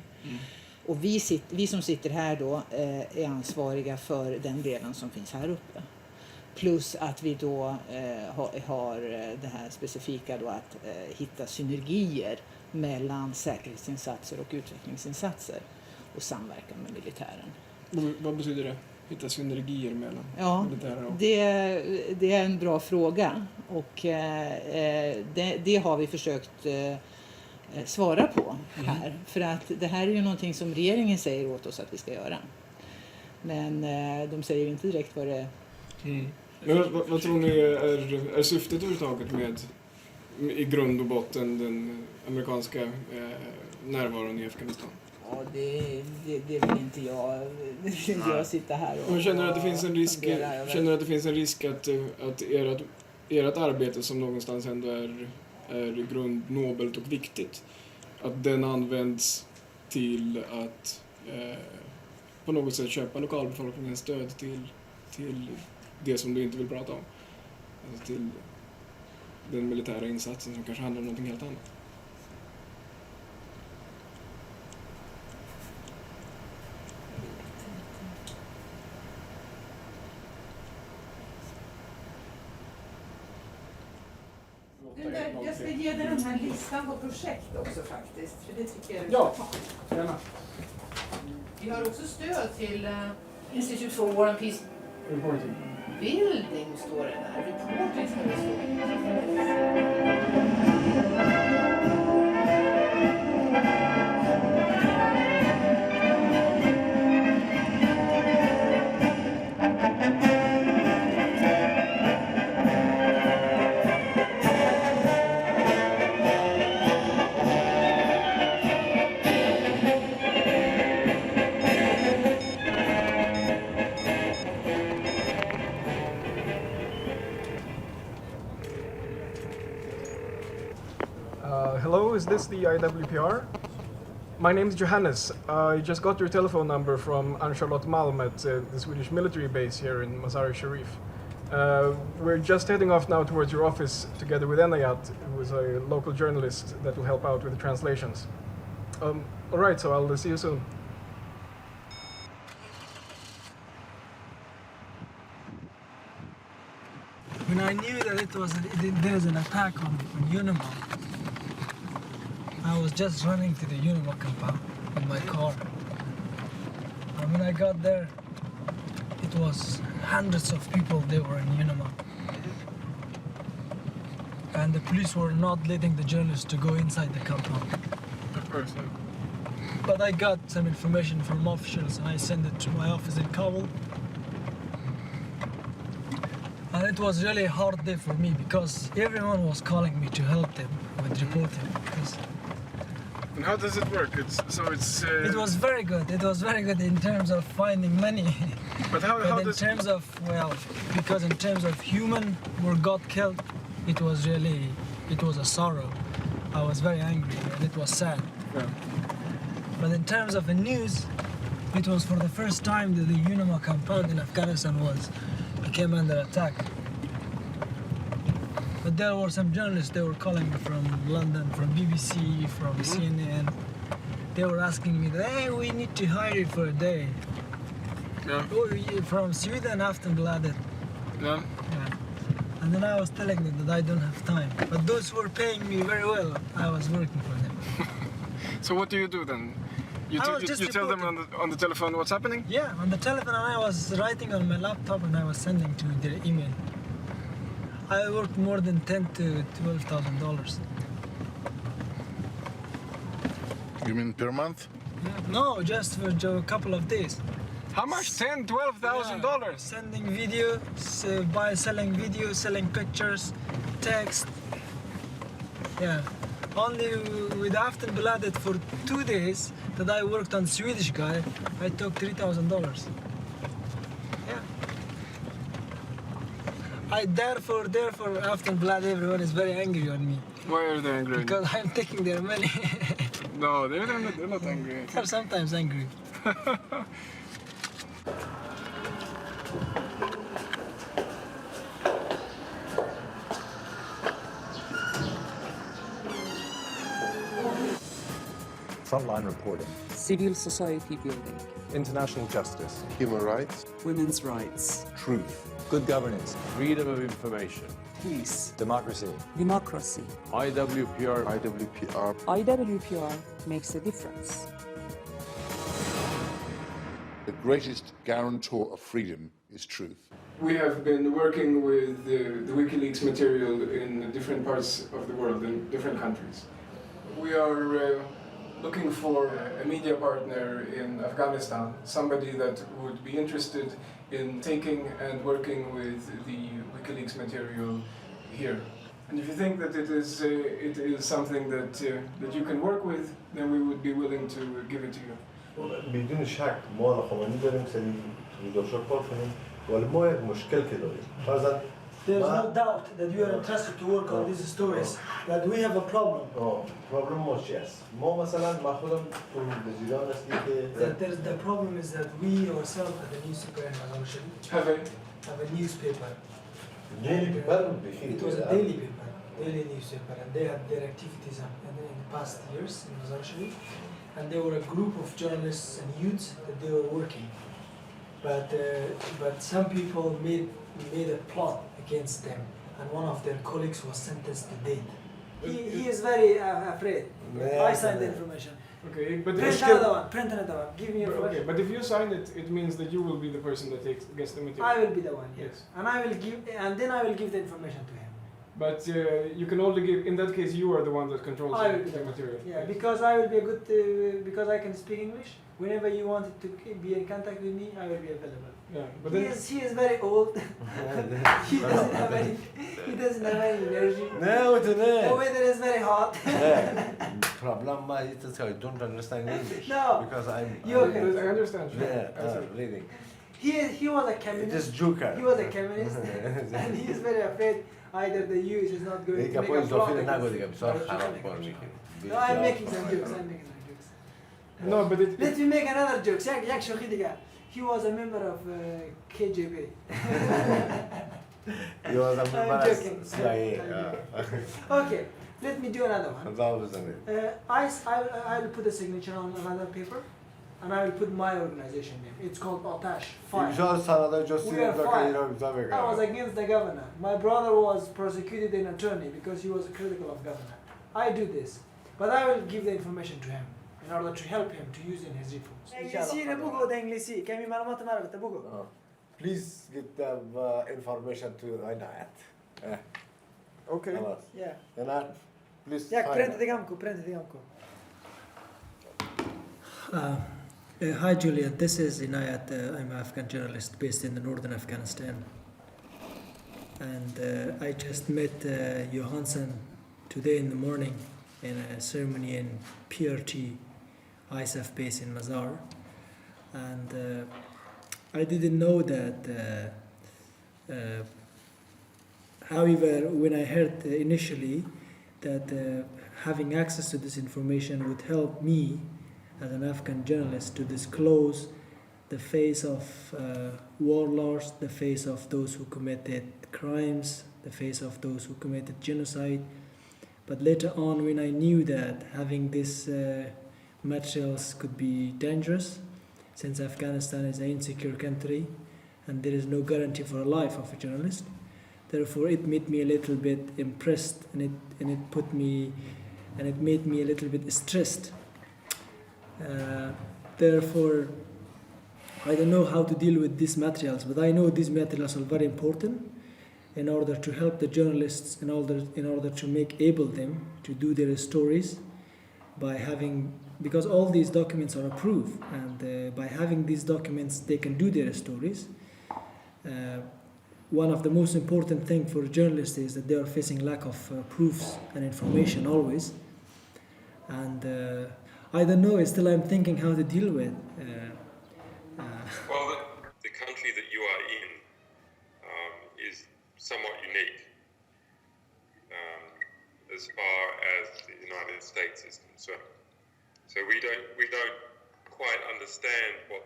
Och vi som sitter här då är ansvariga för den delen som finns här uppe. Plus att vi då har det här specifika då att hitta synergier mellan säkerhetsinsatser och utvecklingsinsatser och samverka med militären. Vad betyder det? Hitta synergier mellan militären och... Det är en bra fråga och det har vi försökt svara på här. För att det här är ju någonting som regeringen säger åt oss att vi ska göra. Men de säger inte direkt vad det är. Men vad tror ni är syftet överhuvudtaget med i grund och botten den amerikanska närvaron i Afghanistan? Ja, det vill inte jag sitta här och... Men känner att det finns en risk att ert arbete som någonstans ändå är i grund nobelt och viktigt, att den används till att på något sätt köpa lokalbefolkningens stöd till det som du inte vill prata om, alltså till den militära insatsen som kanske handlar om någonting helt annat? Jag ska ge dig den här listan på projekt också faktiskt, för det tycker jag är Ja, gärna. Vi har också stöd till Institute for War and Peace Reporting. Building, står det där. Reporting ska det stå. Hello, is this the IWPR? My name is Johannes. I just got your telephone number from Ann-Charlotte Malm at the Swedish military base here in Mazar-e-Sharif. We're just heading off now towards your office together with Enayat, who is a local journalist that will help out with the translations. All right, so I'll see you soon. When I knew that there was an attack on Unima, I was just running to the Unima compound with my car. And when I got there, it was hundreds of people. They were in Unima. And the police were not letting the journalists to go inside the compound. Of course, yeah. But I got some information from officials and I sent it to my office in Kabul. And it was really a hard day for me because everyone was calling me to help them with reporting. And how does it work? It was very good. It was very good in terms of finding money. But how in terms of, well, because in terms of human who got killed, it was a sorrow. I was very angry and it was sad. Yeah. But in terms of the news, it was for the first time that the Unima compound in Afghanistan became under attack. But there were some journalists, they were calling me from London, from BBC, from CNN. They were asking me, hey, we need to hire you for a day. Yeah. From Sweden, Aftonbladet. Yeah. And then I was telling them that I don't have time. But those who were paying me very well, I was working for them. So what do you do then? You tell them on the telephone what's happening? Yeah, on the telephone I was writing on my laptop and I was sending to their email. I worked more than $10,000 to $12,000. You mean per month? No, just for a couple of days. How much? $10,000-$12,000? Sending video, selling video, selling pictures, text. Yeah. Only with Aftonbladet for 2 days that I worked on Swedish guy, I took $3,000. Yeah. Therefore, Aftonbladet, everyone is very angry on me. Why are they angry? Because I'm taking their money. No, they're not angry. They're sometimes angry. Frontline reporting. Civil society building. International justice. Human rights. Women's rights. Truth. Good governance. Freedom of information. Peace. Democracy. Democracy. IWPR. IWPR. IWPR makes a difference. The greatest guarantor of freedom is truth. We have been working with the WikiLeaks material in different parts of the world, in different countries. We are looking for a media partner in Afghanistan, somebody that would be interested in taking and working with the WikiLeaks material here. And if you think that it is something that you can work with, then we would be willing to give it to you. بدون شک ما نخواهانی داریم سری ویدیوشو کار کنیم ولی ما یک مشکل که داریم فرضاً There's no doubt that you are interested to work on these stories, that we have a problem. problem ماش است ما مثلا من خودم تو وزیران هستی که The problem is that we ourselves at the newspaper in Mazar-e-Sharif have a newspaper. It was a daily newspaper, and they had their activities in the past years in Mazar-e-Sharif, and they were a group of journalists and youths that they were working. But some people made a plot against them, and one of their colleagues was sentenced to death. He is very afraid. I signed the information. Okay, but Print another one. Print another one. Give me information. Okay, but if you sign it, it means that you will be the person that gets the material. I will be the one. Yes. And I will give, and then I will give the information to him. But you can only give. In that case, you are the one that controls the material. Yeah, because I will be a good. Because I can speak English. Whenever you wanted to be in contact with me, I will be available. Yeah, but he is very old. he doesn't have any energy. No, the weather is very hot. Problem is I don't understand English. No, because I understand. Reading. He was a communist. It is joker. He was a communist, and he is very afraid either the US is not going to make a plot against. No, I'm making some jokes. No, but let me make another joke. He was a member of KGB. He was a member of CIA. Okay, let me do another one. I will put a signature on another paper, and I will put my organization name. It's called Atash. Fire. We are fire. I was against the governor. My brother was prosecuted an attorney because he was critical of governor. I do this, but I will give the information to him in order to help him to use in his reforms. Please give them information to Inayat. Okay. Yeah. Inayat, please. Yeah, hi Julian, this is Inayat. I'm an Afghan journalist based in the northern Afghanistan. And I just met Johannes today in the morning in a ceremony in PRT ISAF base in Mazar, and I didn't know that. However, when I heard initially that having access to this information would help me as an Afghan journalist to disclose the face of warlords, the face of those who committed crimes, the face of those who committed genocide. But later on, when I knew that having these materials could be dangerous, since Afghanistan is an insecure country and there is no guarantee for a life of a journalist, therefore it made me a little bit impressed, and it made me a little bit stressed. Therefore, I don't know how to deal with these materials, but I know these materials are very important in order to help the journalists, in order to make able them to do their stories because all these documents are approved, and by having these documents they can do their stories. One of the most important things for journalists is that they are facing lack of proofs and information always, and I don't know, still I'm thinking how to deal with. Well, the country that you are in is somewhat unique as far as the United States is concerned. So we don't quite understand what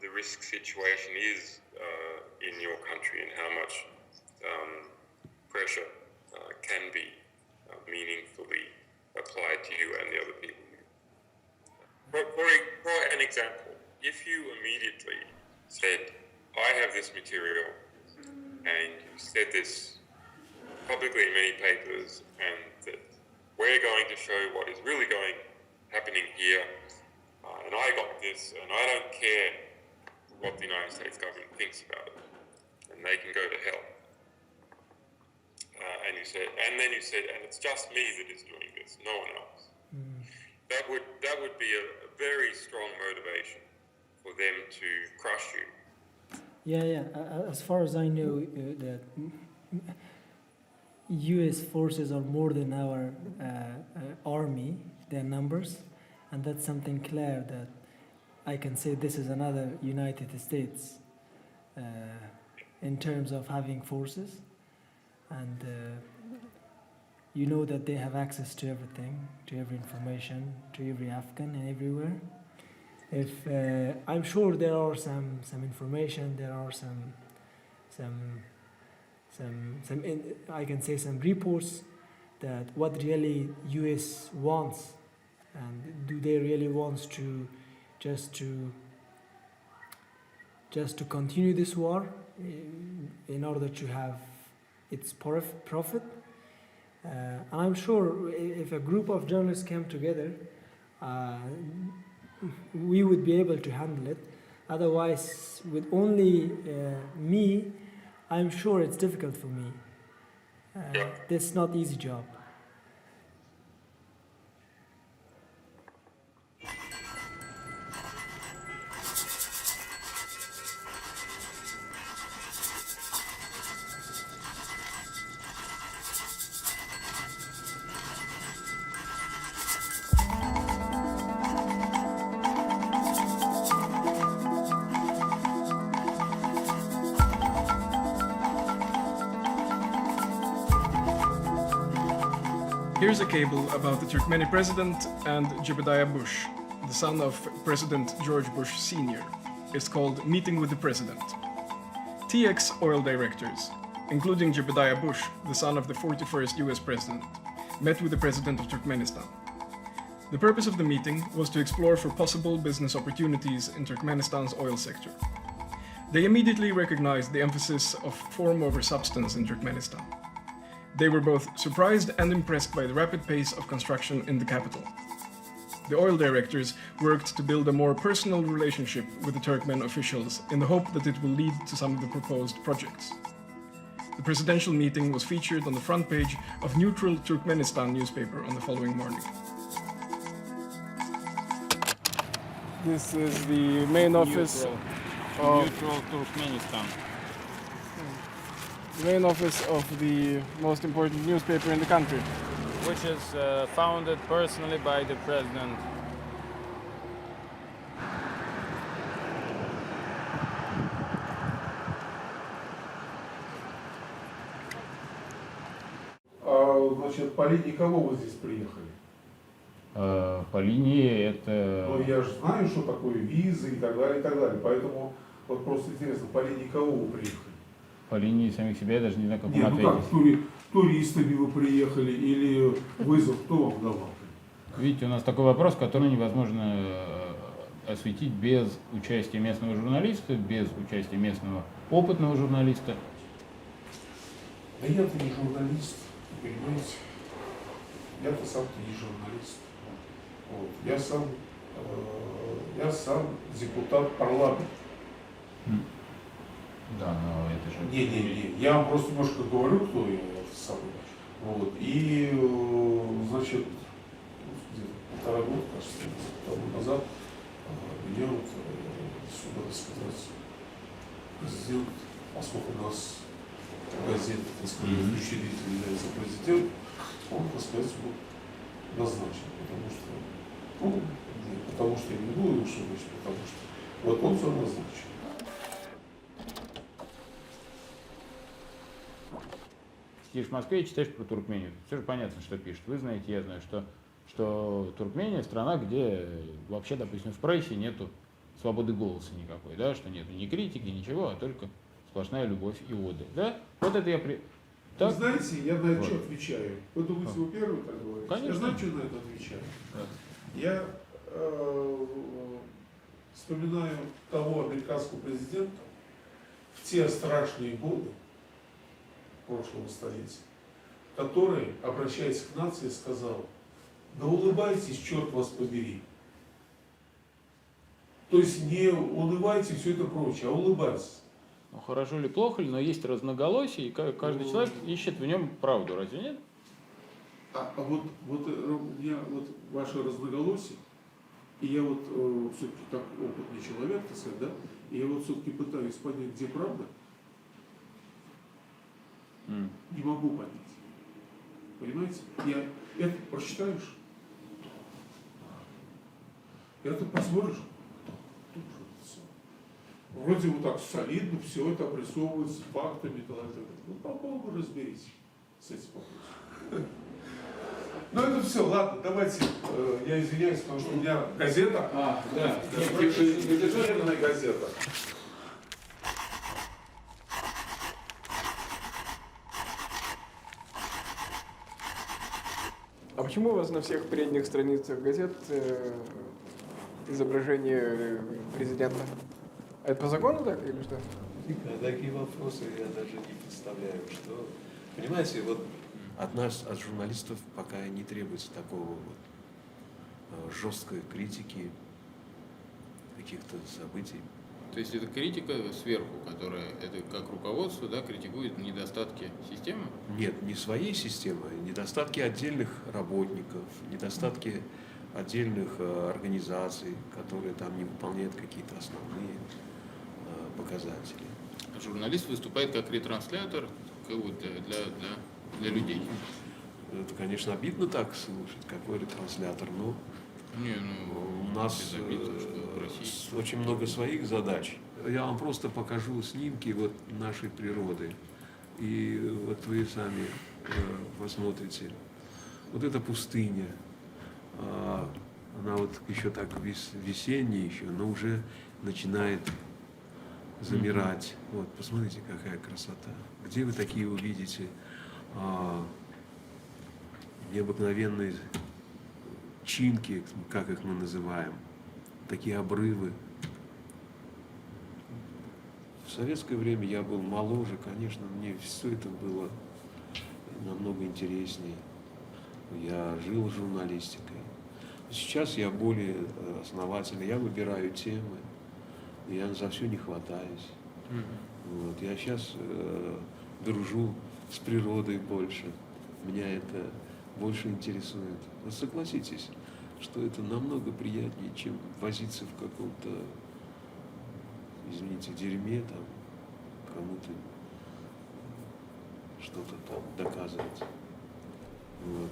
the risk situation is in your country and how much pressure can be meaningfully applied to you and the other people. For an example, if you immediately said, I have this material, and you said this publicly in many papers, and that we're going to show what is really happening here, and I got this, and I don't care what the United States government thinks about it, and they can go to hell. And then you said, and it's just me that is doing this, no one else. That would be a very strong motivation for them to crush you. Yeah. As far as I know, that U.S. forces are more than our army, their numbers, and that's something clear that I can say this is another United States in terms of having forces, and you know that they have access to everything, to every information, to every Afghan and everywhere. If I'm sure there are some information, there are some I can say some reports that what really U.S. wants, and do they really wants to just to continue this war in order to have its profit. And I'm sure if a group of journalists came together, we would be able to handle it. Otherwise, with only me, I'm sure it's difficult for me. This is not easy job. Here's a cable about the Turkmeni president and Jebediah Bush, the son of President George Bush Sr. It's called Meeting with the President. TX oil directors, including Jebediah Bush, the son of the 41st US president, met with the president of Turkmenistan. The purpose of the meeting was to explore for possible business opportunities in Turkmenistan's oil sector. They immediately recognized the emphasis of form over substance in Turkmenistan. They were both surprised and impressed by the rapid pace of construction in the capital. The oil directors worked to build a more personal relationship with the Turkmen officials in the hope that it will lead to some of the proposed projects. The presidential meeting was featured on the front page of neutral Turkmenistan newspaper on the following morning. This is the main office of Neutral Turkmenistan. The main office of the most important newspaper in the country, which is founded personally by the president. Значит, по линии кого вы здесь приехали? По линии это... Ну, я же знаю, что такое визы и так далее, и так далее. Поэтому вот просто интересно, по линии кого вы приехали? По линии самих себя я даже не знаю, как Нет, вам ну ответить. как, туристами вы приехали или вызов кто вам давал? Видите, у нас такой вопрос, который невозможно осветить без участия местного журналиста, без участия местного опытного журналиста. Да я-то не журналист, понимаете? Я-то сам-то не журналист. Вот. Я сам депутат парламента. Да, но это же... Не, я вам просто немножко говорю, кто я самый. Вот. И, значит, где-то 1,5 года, кажется, тому назад меня вот сюда, так сказать, президент, поскольку у нас газета, так сказать, учредитель является президент, он, так сказать, был назначен, потому что я не буду, что значит, потому что вот он все назначен. Сидишь в Москве и читаешь про Туркмению. Все же понятно, что пишут. Вы знаете, я знаю, что Туркмения страна, где вообще, допустим, в прессе нету свободы голоса никакой, да, что нету ни критики, ничего, а только сплошная любовь и оды. Да? Вот это я Вы знаете, я на это что отвечаю? Вы думаете, вы первый так говорите? Конечно. Я знаю, что на это отвечаю. Я вспоминаю того американского президента в те страшные годы прошлого столетия, который, обращаясь к нации, сказал: да улыбайтесь, черт вас побери. То есть не унывайте, все это прочее, а улыбайтесь. Ну, хорошо или плохо, но есть разноголосие, и каждый человек ищет в нем правду, разве нет? Вот у меня вот ваше разноголосие, и я вот все-таки как опытный человек, так сказать, да, и я вот все-таки пытаюсь понять, где правда. Не могу понять. Понимаете? Я это прочитаешь, это посмотришь, вроде вот так солидно все это обрисовывается фактами, ну попробуй разберись с этим вопросом. Ну это все, ладно, давайте, я извиняюсь, потому что у меня газета, ежедневная газета. А почему у вас на всех передних страницах газет изображение президента? Это по закону так или что? Такие вопросы я даже не представляю, Понимаете, вот от нас, от журналистов, пока не требуется такого вот жесткой критики каких-то событий. То есть это критика сверху, которая, это как руководство, да, критикует недостатки системы? Нет, не своей системы, недостатки отдельных работников, недостатки отдельных организаций, которые там не выполняют какие-то основные показатели. Журналист выступает как ретранслятор для людей. Это, конечно, обидно так слушать, какой ретранслятор, но у нас очень много своих задач. Я вам просто покажу снимки вот нашей природы, и вот вы сами посмотрите. Вот эта пустыня, она вот еще так весенняя еще, но уже начинает замирать. Вот, посмотрите, какая красота. Где вы такие увидите необыкновенные чинки, как их мы называем, такие обрывы. В советское время я был моложе, конечно, мне все это было намного интереснее. Я жил журналистикой. Сейчас я более основательный, я выбираю темы, я за все не хватаюсь. Вот. Я сейчас дружу с природой больше, меня это больше интересует. Вот согласитесь, что это намного приятнее, чем возиться в каком-то, извините, дерьме, там, кому-то что-то там доказывать. Вот.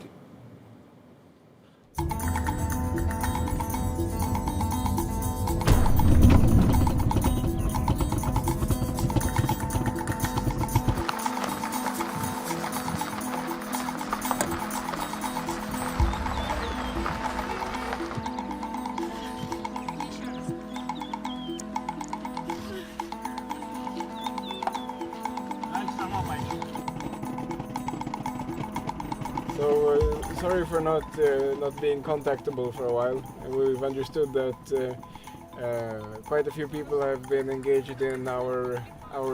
So sorry for not being contactable for a while. We've understood that quite a few people have been engaged in our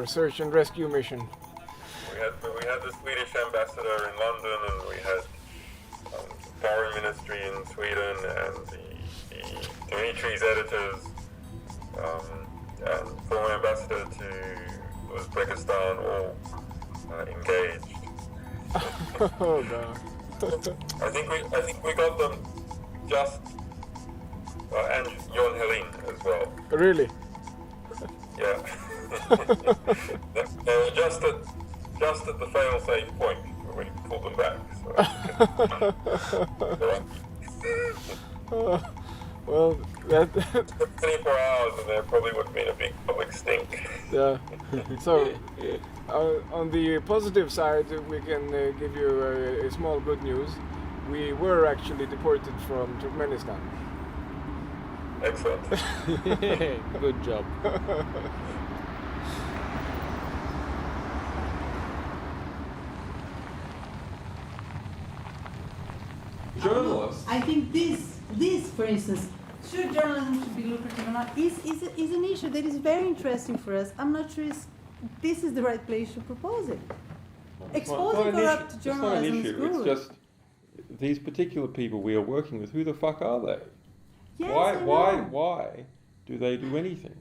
search and rescue mission. We had the Swedish ambassador in London, and we had foreign ministry in Sweden, and the Dimitri's editors, and former ambassador to Uzbekistan, all engaged. Oh no. I think we got them just, and Jon Helin as well. Really? Yeah. They were just at the fail-safe point where we pulled them back. Well, that 24 hours and there probably would have been a big public stink. Yeah. So, on the positive side, we can give you a small good news. We were actually deported from Turkmenistan. Excellent. Good job. Journalists. I think this, for instance, should journalism be lucrative or not, is an issue that is very interesting for us. I'm not sure this is the right place to propose it. Exposing corrupt journalism is good. It's just these particular people we are working with. Who the fuck are they? Yes, Why do they do anything?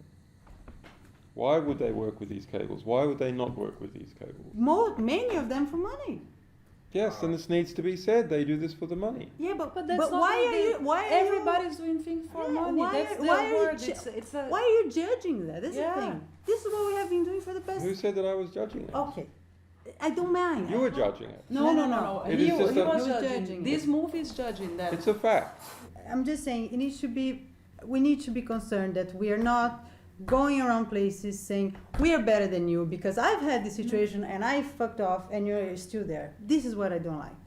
Why would they work with these cables? Why would they not work with these cables? Many of them for money. Yes, and this needs to be said. They do this for the money. Yeah, but that's not why everybody's doing things for money. That's the word. Why are you judging that? That's the thing. This is what we have been doing for the past. Who said that I was judging it? Okay, I don't mind. You were judging it. No. It He is just was a- judging. This movie is judging that. It's a fact. I'm just saying we need to be concerned that we are not going around places saying we are better than you because I've had this situation and I fucked off and you're still there. This is what I don't like.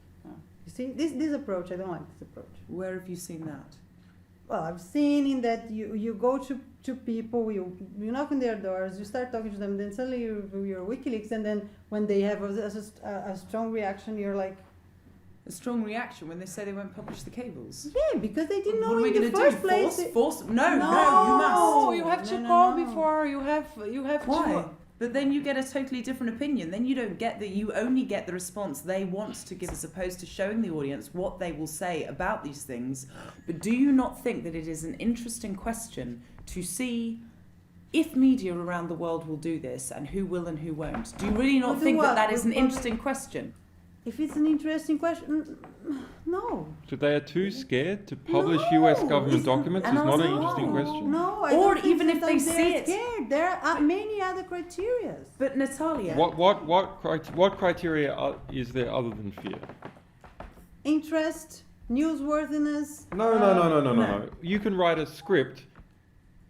You see, this approach, I don't like this approach. Where have you seen that? Well, I've seen in that you go to people, you knock on their doors, you start talking to them, then suddenly you're WikiLeaks, and then when they have a strong reaction, you're like, A strong reaction when they say they won't publish the cables. Yeah, because they didn't know what in the first place. Force? No, you must. No, You have to call before. You have Why? to. But then you get a totally different opinion. Then you don't get you only get the response they want to give, as opposed to showing the audience what they will say about these things. But do you not think that it is an interesting question to see if media around the world will do this, and who will and who won't? Do you really not think that is an interesting question? If it's an interesting question, no. So they are too scared to publish US government documents? It's not an interesting question? No, I or don't think even if they see it. Scared. There are many other criteria. But Natalia, What criteria is there other than fear? Interest, newsworthiness. No. You can write a script.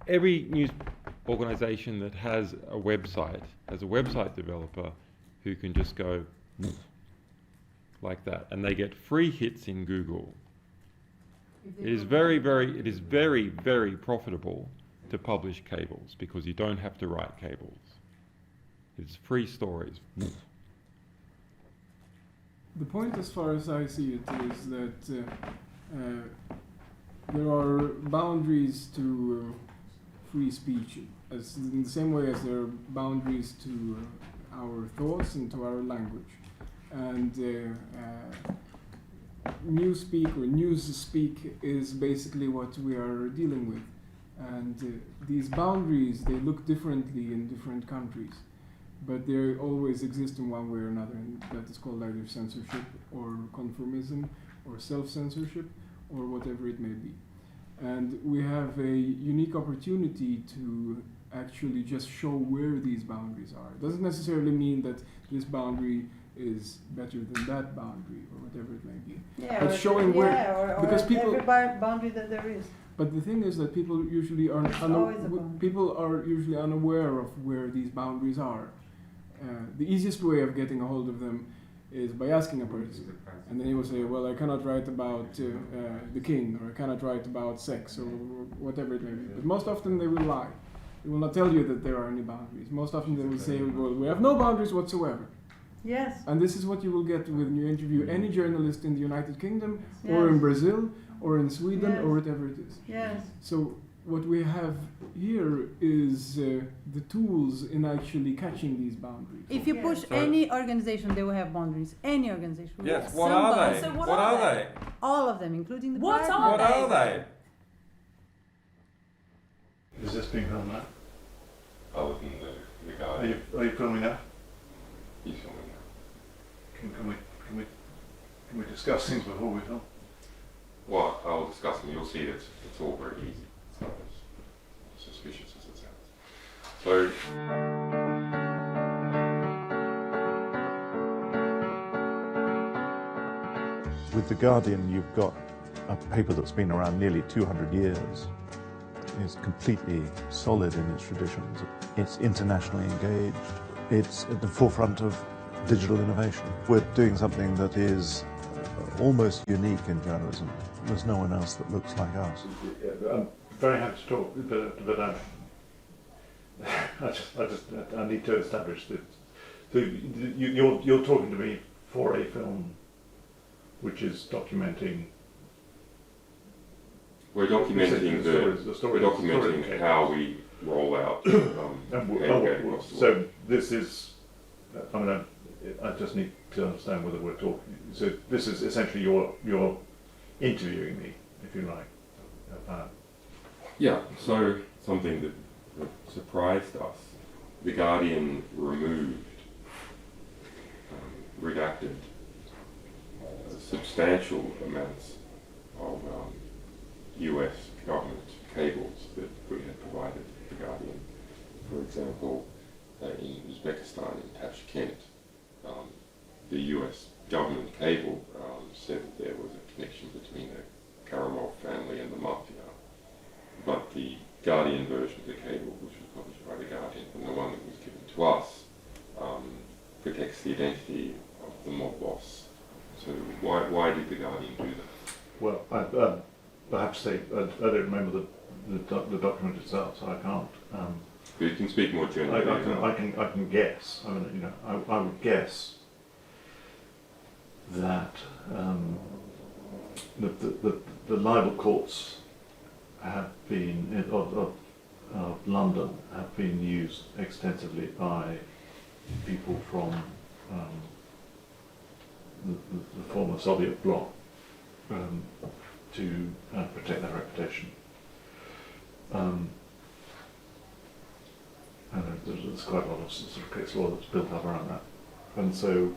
Every news organization that has a website developer who can just go like that, and they get free hits in Google. It is very, very profitable to publish cables because you don't have to write cables. It's free stories. The point, as far as I see it, is that there are boundaries to free speech, as in the same way as there are boundaries to our thoughts and to our language. And newspeak or news-speak is basically what we are dealing with. And these boundaries, they look differently in different countries, but they always exist in one way or another, and that is called either censorship or conformism or self-censorship or whatever it may be. And we have a unique opportunity to actually just show where these boundaries are. It doesn't necessarily mean that this boundary is better than that boundary or whatever it may be. Yeah, but showing where, because people, every boundary that there is. But the thing is that people usually are usually unaware of where these boundaries are. The easiest way of getting a hold of them is by asking a person, and then he will say, well, I cannot write about the king, or I cannot write about sex, or whatever it may be. But most often they will lie. They will not tell you that there are any boundaries. Most often they will say, well, we have no boundaries whatsoever. Yes. And this is what you will get when you interview any journalist in the United Kingdom, or in Brazil, or in Sweden, or whatever it is. Yes. So what we have here is the tools in actually catching these boundaries. If you push any organization, they will have boundaries. Any organization. Yes. What are they? So what are they? All of them, including the What private. are they? Is this being filmed now? Other than the guy. Are you filming now? He's filming now. Can we discuss things before we film? Well, I'll discuss them. You'll see that it's all very easy. It's not as suspicious as it sounds. So. With The Guardian, you've got a paper that's been around nearly 200 years. It's completely solid in its traditions. It's internationally engaged. It's at the forefront of digital innovation. We're doing something that is almost unique in journalism. There's no one else that looks like us. I'm very happy to talk, but I need to establish that. So you're talking to me for a film which is documenting. We're documenting how we roll out cable across the so world. this is, I just need to understand whether we're talking. So this is essentially you're interviewing me, if you like. Yeah. So something that surprised us: The Guardian removed, redacted substantial amounts of US government cables that we had provided The Guardian. For example, in Uzbekistan, in Tashkent, the US government cable said that there was a connection between the Karimov family and the mafia. But the Guardian version of the cable, which was published by The Guardian, and the one that was given to us, protects the identity of the mob boss. So why did The Guardian do that? Well, I have to say, I don't remember the document itself, so I can't. But you can speak more generally. I can guess. I would guess that the libel courts have been of London have been used extensively by people from the former Soviet bloc to protect their reputation. And there's quite a lot of sort of case law that's built up around that. And so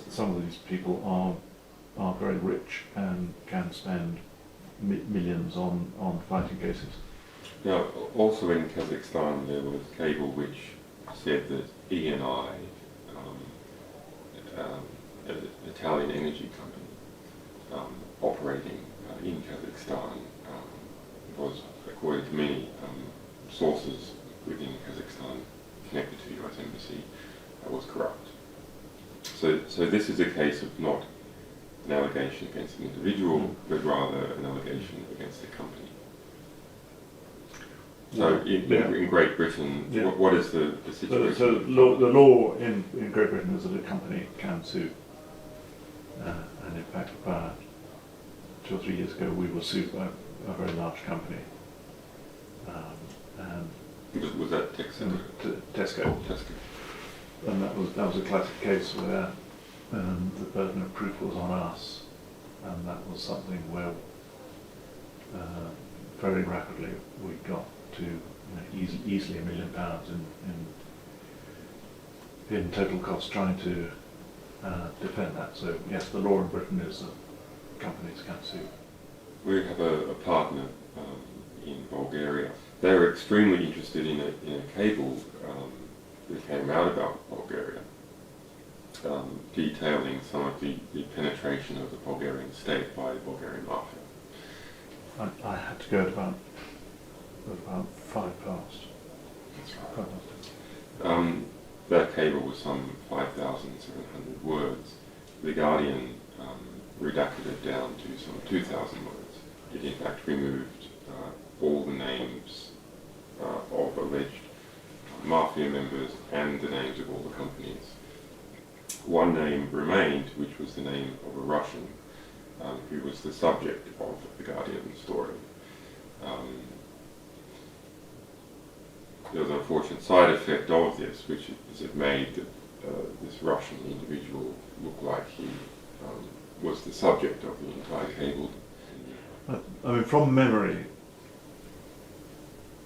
some of these people are very rich and can spend millions on fighting cases. Now, also in Kazakhstan there was cable which said that ENI, an Italian energy company operating in Kazakhstan, was, according to many sources within Kazakhstan connected to the US Embassy, was corrupt. So this is a case of not an allegation against an individual, but rather an allegation against a company. So in Great Britain, what is the situation? So the law in Great Britain is that a company can sue. And in fact, about 2 or 3 years ago, we were sued by a very large company. And was that Tesco? Tesco. Oh, Tesco. And that was a classic case where the burden of proof was on us, and that was something where very rapidly we got to easily £1 million in total cost trying to defend that. So yes, the law in Britain is that companies can sue. We have a partner in Bulgaria. They were extremely interested in a cable that came out about Bulgaria, detailing some of the penetration of the Bulgarian state by the Bulgarian mafia. I had to go at about 5 past. That's right. That cable was some 5,700 words. The Guardian redacted it down to some 2,000 words. It in fact removed all the names of alleged mafia members and the names of all the companies. One name remained, which was the name of a Russian who was the subject of the Guardian story. There was an unfortunate side effect of this, which is it made this Russian individual look like he was the subject of the entire cable. I mean, from memory,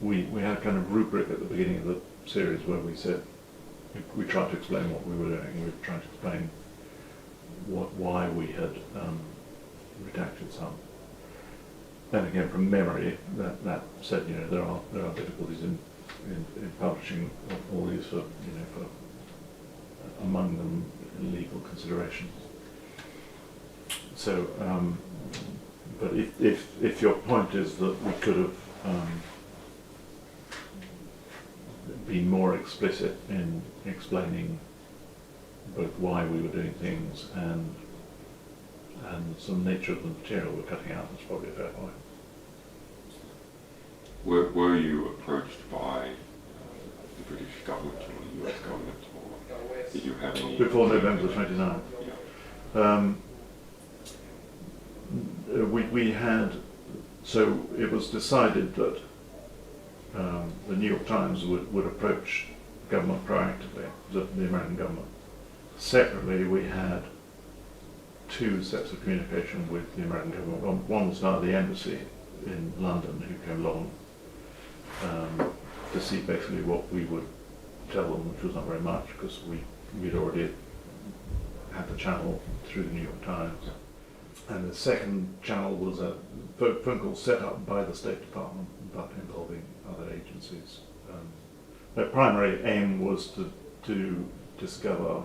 we had a kind of rubric at the beginning of the series where we said, we tried to explain what we were doing. We were trying to explain why we had redacted some. And again, from memory, that said, there are difficulties in publishing all these for among them legal considerations. So, but if your point is that we could have been more explicit in explaining both why we were doing things and some nature of the material we're cutting out, that's probably a fair point. Were you approached by the British government or the US government, or did you have any... Before November the 29th? Yeah. We had... So it was decided that the New York Times would approach government proactively, the American government. Separately, we had 2 sets of communication with the American government. One was via the embassy in London, who came along to see basically what we would tell them, which was not very much, because we'd already had the channel through the New York Times. And the second channel was a phone call set up by the State Department, but involving other agencies. Their primary aim was to discover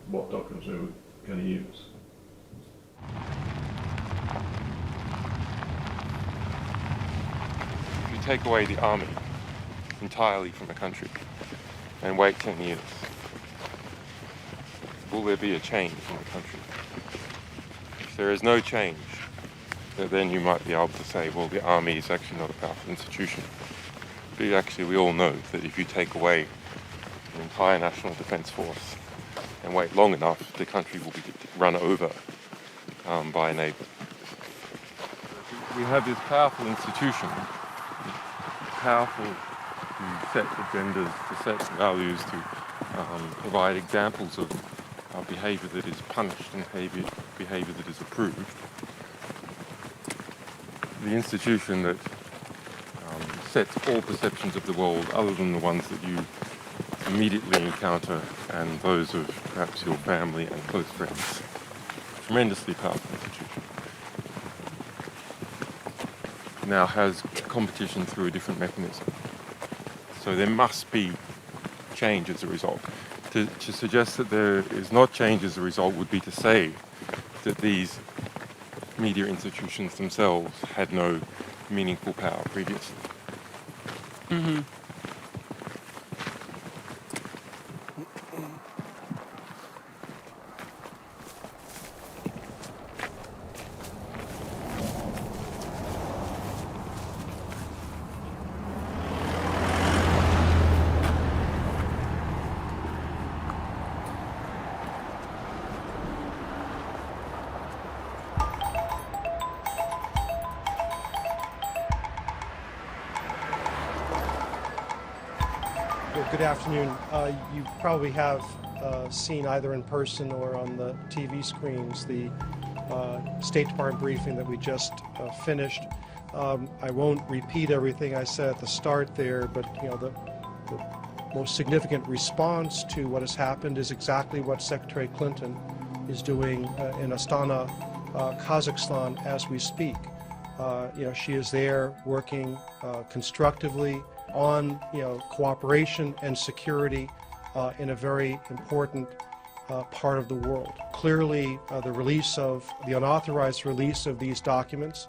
what documents we were going to use. If you take away the army entirely from the country and wait 10 years, will there be a change in the country? If there is no change, then you might be able to say, well, the army is actually not a powerful institution. But actually, we all know that if you take away the entire National Defence Force and wait long enough, the country will be run over by a neighbour. we have this powerful institution, powerful to set agendas, to set values, to provide examples of behaviour that is punished and behaviour that is approved. The institution that sets all perceptions of the world other than the ones that you immediately encounter and those of perhaps your family and close friends. Tremendously powerful institution. Now has competition through a different mechanism. So there must be change as a result. To suggest that there is not change as a result would be to say that these media institutions themselves had no meaningful power previously. Mm-hmm. Good afternoon. You probably have seen either in person or on the TV screens the State Department briefing that we just finished. I won't repeat everything I said at the start there, but the most significant response to what has happened is exactly what Secretary Clinton is doing in Astana, Kazakhstan, as we speak. She is there working constructively on cooperation and security in a very important part of the world. Clearly, the unauthorized release of these documents,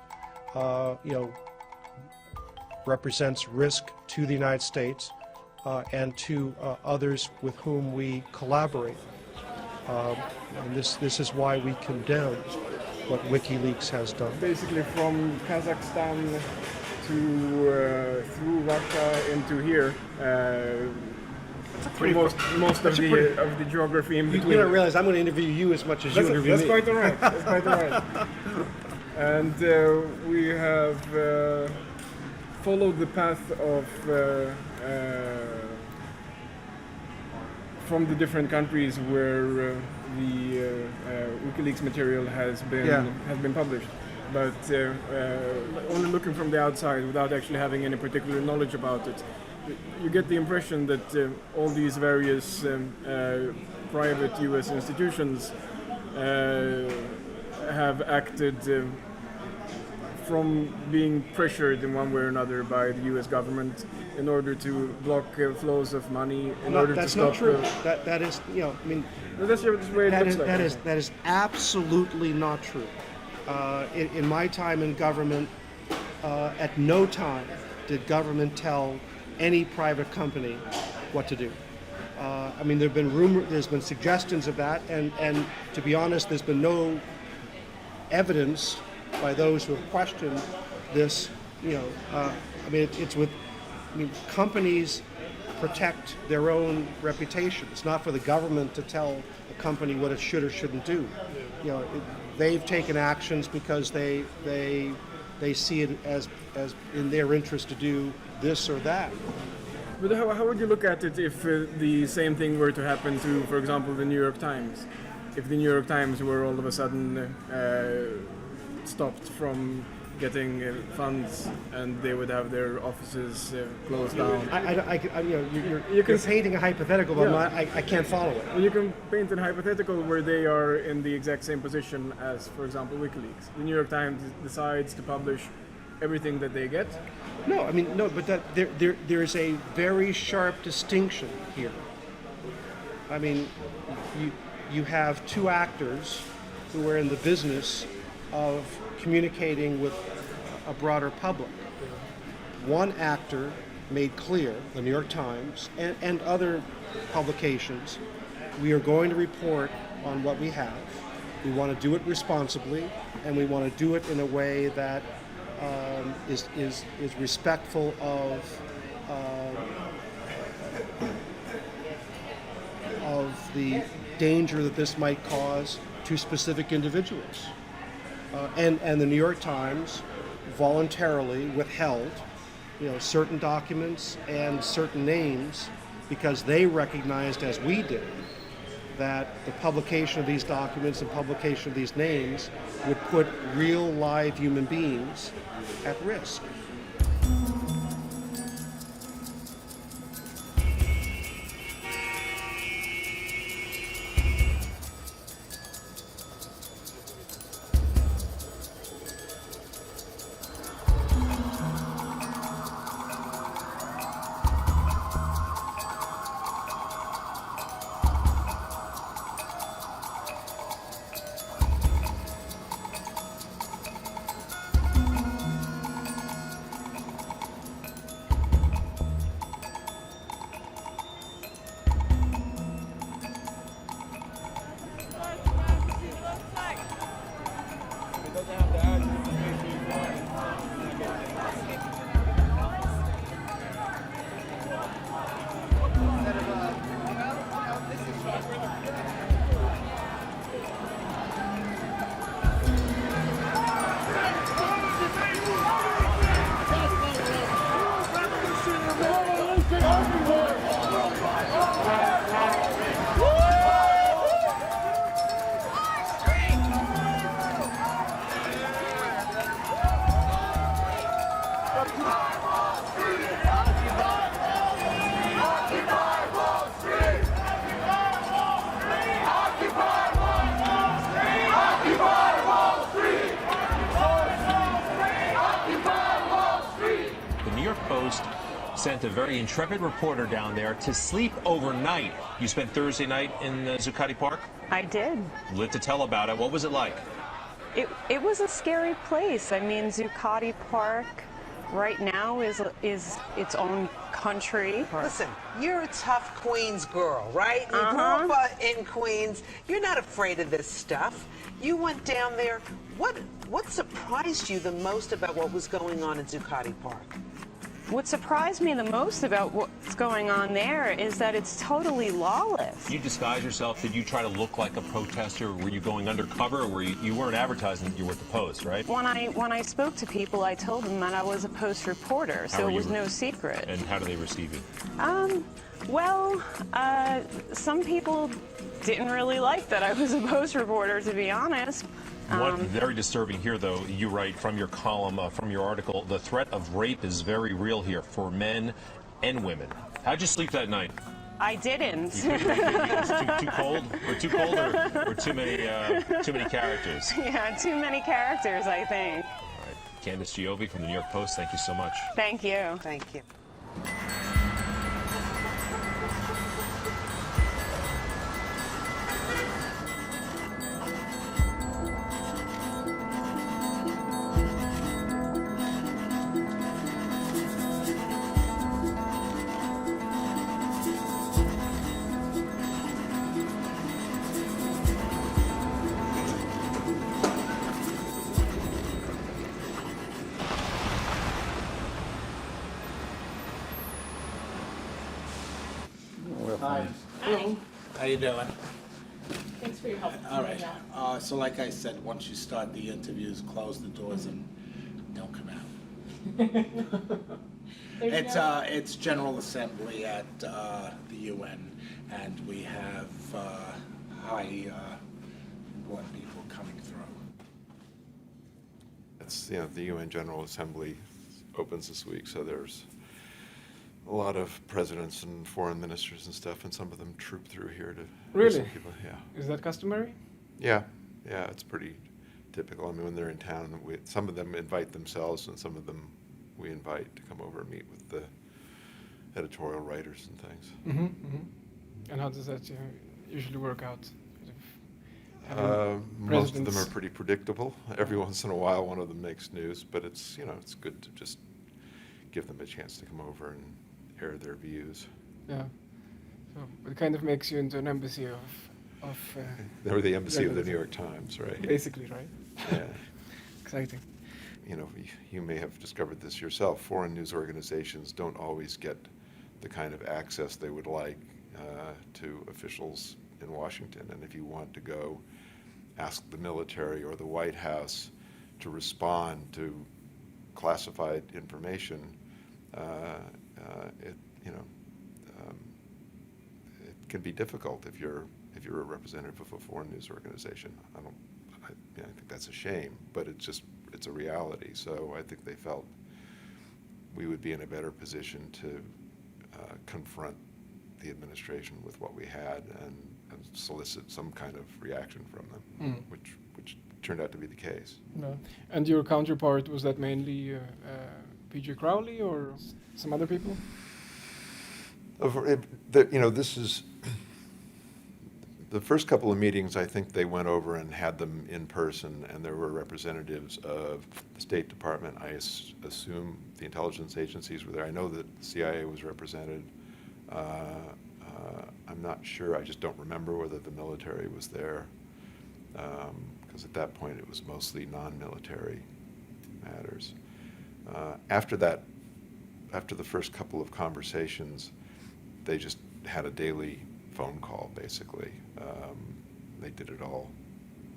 represents risk to the United States and to others with whom we collaborate. And this is why we condemn what WikiLeaks has done. Basically, from Kazakhstan to through Russia into here. Most of the geography in between. You don't realize I'm going to interview you as much as you interview me. That's quite all right. That's quite all right. And we have followed the path of from the different countries where the WikiLeaks material has been published. But only looking from the outside without actually having any particular knowledge about it, you get the impression that all these various private US institutions have acted from being pressured in one way or another by the US government in order to block flows of money, That's not true. That is, that's the way it looks like. That is absolutely not true. In my time in government, at no time did government tell any private company what to do. There's been suggestions of that, and to be honest, there's been no evidence by those who have questioned this. Companies protect their own reputation. It's not for the government to tell a company what it should or shouldn't do. They've taken actions because they see it as in their interest to do this or that. But how would you look at it if the same thing were to happen to, for example, the New York Times? If the New York Times were all of a sudden stopped from getting funds and they would have their offices closed down. You're painting a hypothetical, but I can't follow it. Well, you can paint a hypothetical where they are in the exact same position as, for example, WikiLeaks. The New York Times decides to publish everything that they get. But there is a very sharp distinction here. You have two actors who are in the business of communicating with a broader public. One actor made clear, the New York Times and other publications, we are going to report on what we have. We want to do it responsibly, and we want to do it in a way that is respectful of the danger that this might cause to specific individuals. And the New York Times voluntarily withheld, certain documents and certain names because they recognized, as we did, that the publication of these documents and publication of these names would put real live human beings at risk. Sent a very intrepid reporter down there to sleep overnight. You spent Thursday night in Zuccotti Park? I did. Live to tell about it. What was it like? It was a scary place. I mean, Zuccotti Park right now is its own country. Listen, you're a tough Queens girl, right? You grew up in Queens. You're not afraid of this stuff. You went down there. What surprised you the most about what was going on in Zuccotti Park? What surprised me the most about what's going on there is that it's totally lawless. You disguise yourself. Did you try to look like a protester? Were you going undercover, or were you weren't advertising that you were at the Post, right? When I spoke to people, I told them that I was a Post reporter, so it was no secret. And how do they receive you? Well, some people didn't really like that I was a Post reporter, to be honest. What very disturbing here, though, you write from your column, from your article, the threat of rape is very real here for men and women. How'd you sleep that night? I didn't. Too cold, or too many characters? Yeah, too many characters, I think. All right, Candace Giovi from the New York Post. Thank you so much. Thank you. Thank you. Hello. How you doing? Thanks for your help. All right. So like I said, once you start the interviews, close the doors and don't come out. It's General Assembly at the UN, and we have high important people coming through. It's the UN General Assembly opens this week, so there's a lot of presidents and foreign ministers and stuff, and some of them troop through here to Really? people. Yeah. Is that customary? Yeah, it's pretty typical. I mean, when they're in town, some of them invite themselves, and some of them we invite to come over and meet with the editorial writers and things. And how does that usually work out? Most of them are pretty predictable. Every once in a while, one of them makes news, but it's it's good to just give them a chance to come over and air their views. Yeah. So it kind of makes you into an embassy of They're the embassy of the New York Times, right? Basically, right? Yeah. Exciting. You may have discovered this yourself. Foreign news organizations don't always get the kind of access they would like to officials in Washington. And if you want to go ask the military or the White House to respond to classified information, it can be difficult if you're a representative of a foreign news organization. I think that's a shame, but it's a reality. So I think they felt we would be in a better position to confront the administration with what we had and solicit some kind of reaction from them, which turned out to be the case. No. And your counterpart, was that mainly P.J. Crowley or some other people? This is the first couple of meetings. I think they went over and had them in person, and there were representatives of the State Department. I assume the intelligence agencies were there. I know that the CIA was represented. I'm not sure. I just don't remember whether the military was there, because at that point it was mostly non-military matters. After the first couple of conversations, they just had a daily phone call, basically. They did it all.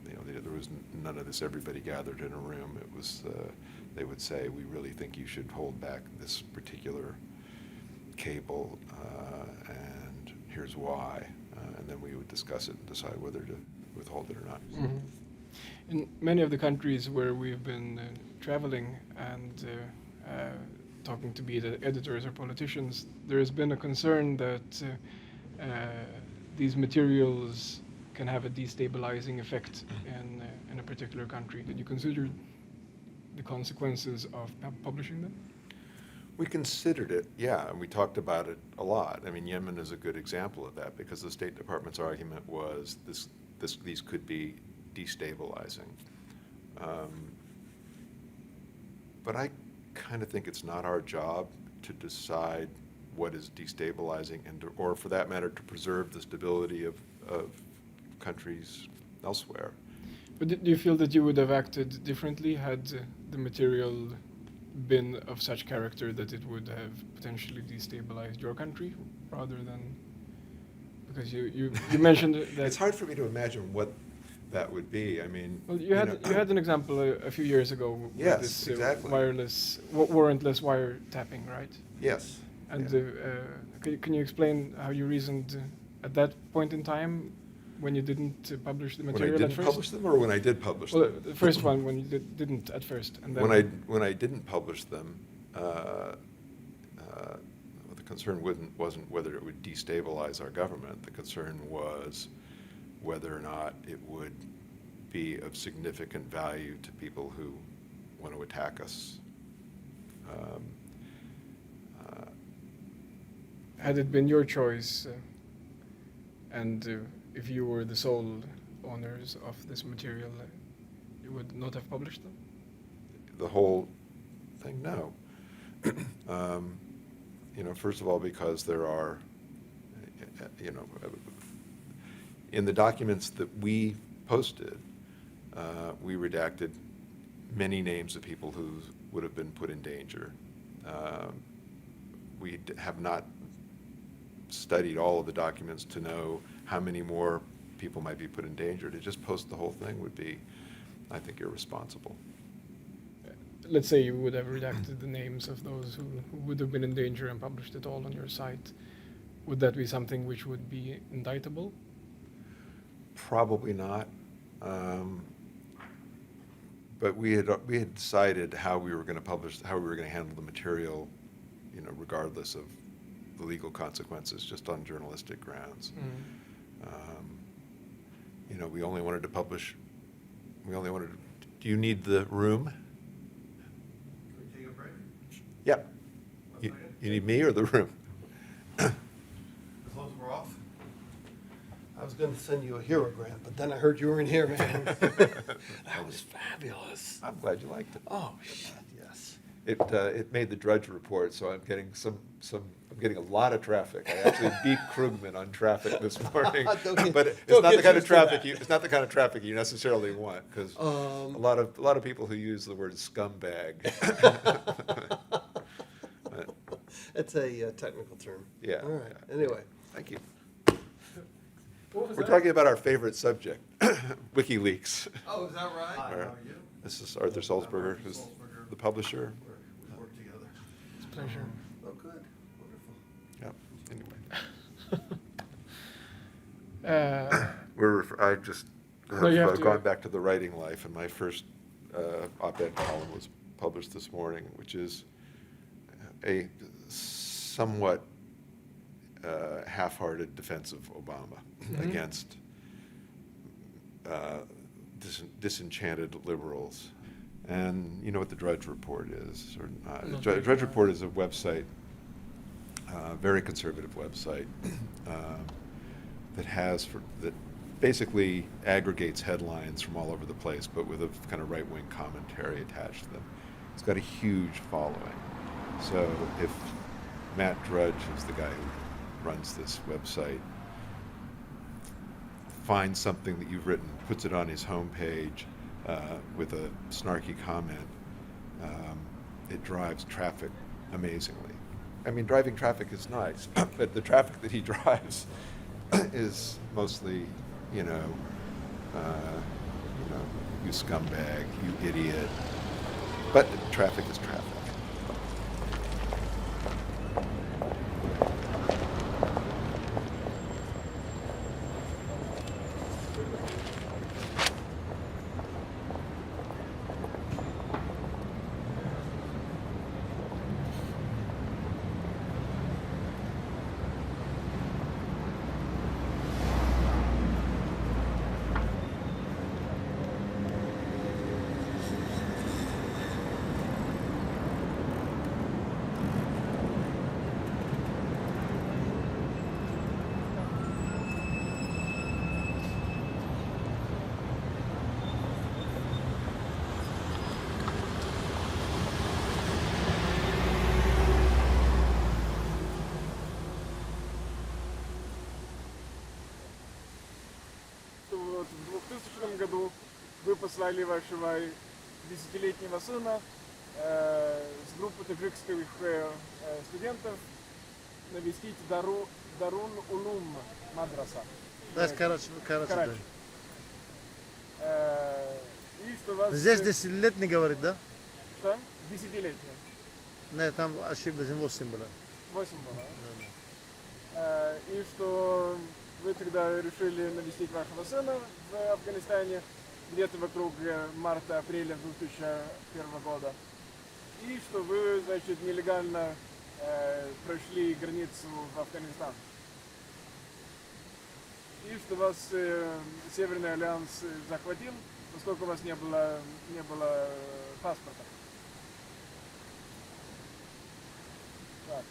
There was none of this everybody gathered in a room. It was, they would say, we really think you should hold back this particular cable, and here's why. And then we would discuss it and decide whether to withhold it or not. Mm-hmm. In many of the countries where we've been traveling and talking to be it editors or politicians, there has been a concern that these materials can have a destabilizing effect in a particular country. Did you consider the consequences of publishing them? We considered it, yeah, and we talked about it a lot. I mean, Yemen is a good example of that, because the State Department's argument was these could be destabilizing. But I kind of think it's not our job to decide what is destabilizing, or for that matter, to preserve the stability of countries elsewhere. But do you feel that you would have acted differently had the material been of such character that it would have potentially destabilized your country, rather than, because you mentioned that it's hard for me to imagine what that would be. I mean, well, you had an example a few years ago with yes, this exactly. warrantless wiretapping, right? Yes. And yeah. Can you explain how you reasoned at that point in time when you didn't publish the material? When I didn't publish them, or when I did publish them? Well, the first one, when you didn't at first, and then when I didn't publish them, the concern wasn't whether it would destabilize our government. The concern was whether or not it would be of significant value to people who want to attack us. Had it been your choice, and if you were the sole owners of this material, you would not have published them? The whole thing, no. First of all, because there are, in the documents that we posted, we redacted many names of people who would have been put in danger. We have not studied all of the documents to know how many more people might be put in danger. To just post the whole thing would be, I think, irresponsible. Let's say you would have redacted the names of those who would have been in danger and published it all on your site. Would that be something which would be indictable? Probably not. But we had decided how we were going to publish, how we were going to handle the material, regardless of the legal consequences, just on journalistic grounds. We only wanted to publish. Do you need the room? Can we take a break? Yep. You need me or the room? The clothes were off. I was going to send you a herogram, but then I heard you weren't here, man. That was fabulous. I'm glad you liked it. Oh shit, yes. It made the Drudge Report, so I'm getting I'm getting a lot of traffic. I actually beat Krugman on traffic this morning, but it's not the kind of traffic you necessarily want, because a lot of people who use the word scumbag. It's a technical term. Yeah. All right. Anyway, thank you. We're talking about our favorite subject, WikiLeaks. Oh, is that right? Hi, how are you? This is Arthur Sulzberger, who's the publisher. Pleasure. Oh, good. Wonderful. Yep. Anyway. I just have gone back to the writing life, and my first op-ed column was published this morning, which is a somewhat half-hearted defense of Obama against disenchanted liberals. And you know what the Drudge Report is, or not? The Drudge Report is a website, very conservative website, that basically aggregates headlines from all over the place, but with a kind of right-wing commentary attached to them. It's got a huge following. So if Matt Drudge, who's the guy who runs this website, finds something that you've written, puts it on his homepage with a snarky comment, it drives traffic amazingly. I mean, driving traffic is nice, but the traffic that he drives is mostly, you scumbag, you idiot. But traffic is traffic. В 2000 году вы послали вашего 10-летнего сына с группой таджикских студентов навестить Дарун Улум мадраса. Карачи. И что вас... Здесь 10 лет не говорит, да? Что? 10-летний. Нет, там ошибка 8 было. 8 было. И что вы тогда решили навестить вашего сына в Афганистане, где-то вокруг марта-апреля 2001 года. И что вы, значит, нелегально прошли границу в Афганистан. И что вас Северный альянс захватил, поскольку у вас не было паспорта. Так.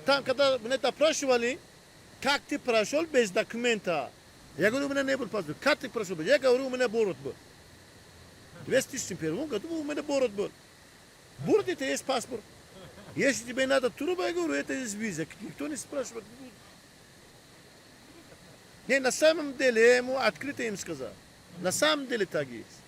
Там, когда меня допрашивали, как ты прошел без документа? Я говорю, у меня не был паспорт. Как ты прошел? Я говорю, у меня бород был. В 2001 году у меня бород был. Бород это есть паспорт. Если тебе надо труба, я говорю, это есть виза. Никто не спрашивает. Не, на самом деле, я ему открыто им сказал. На самом деле так есть.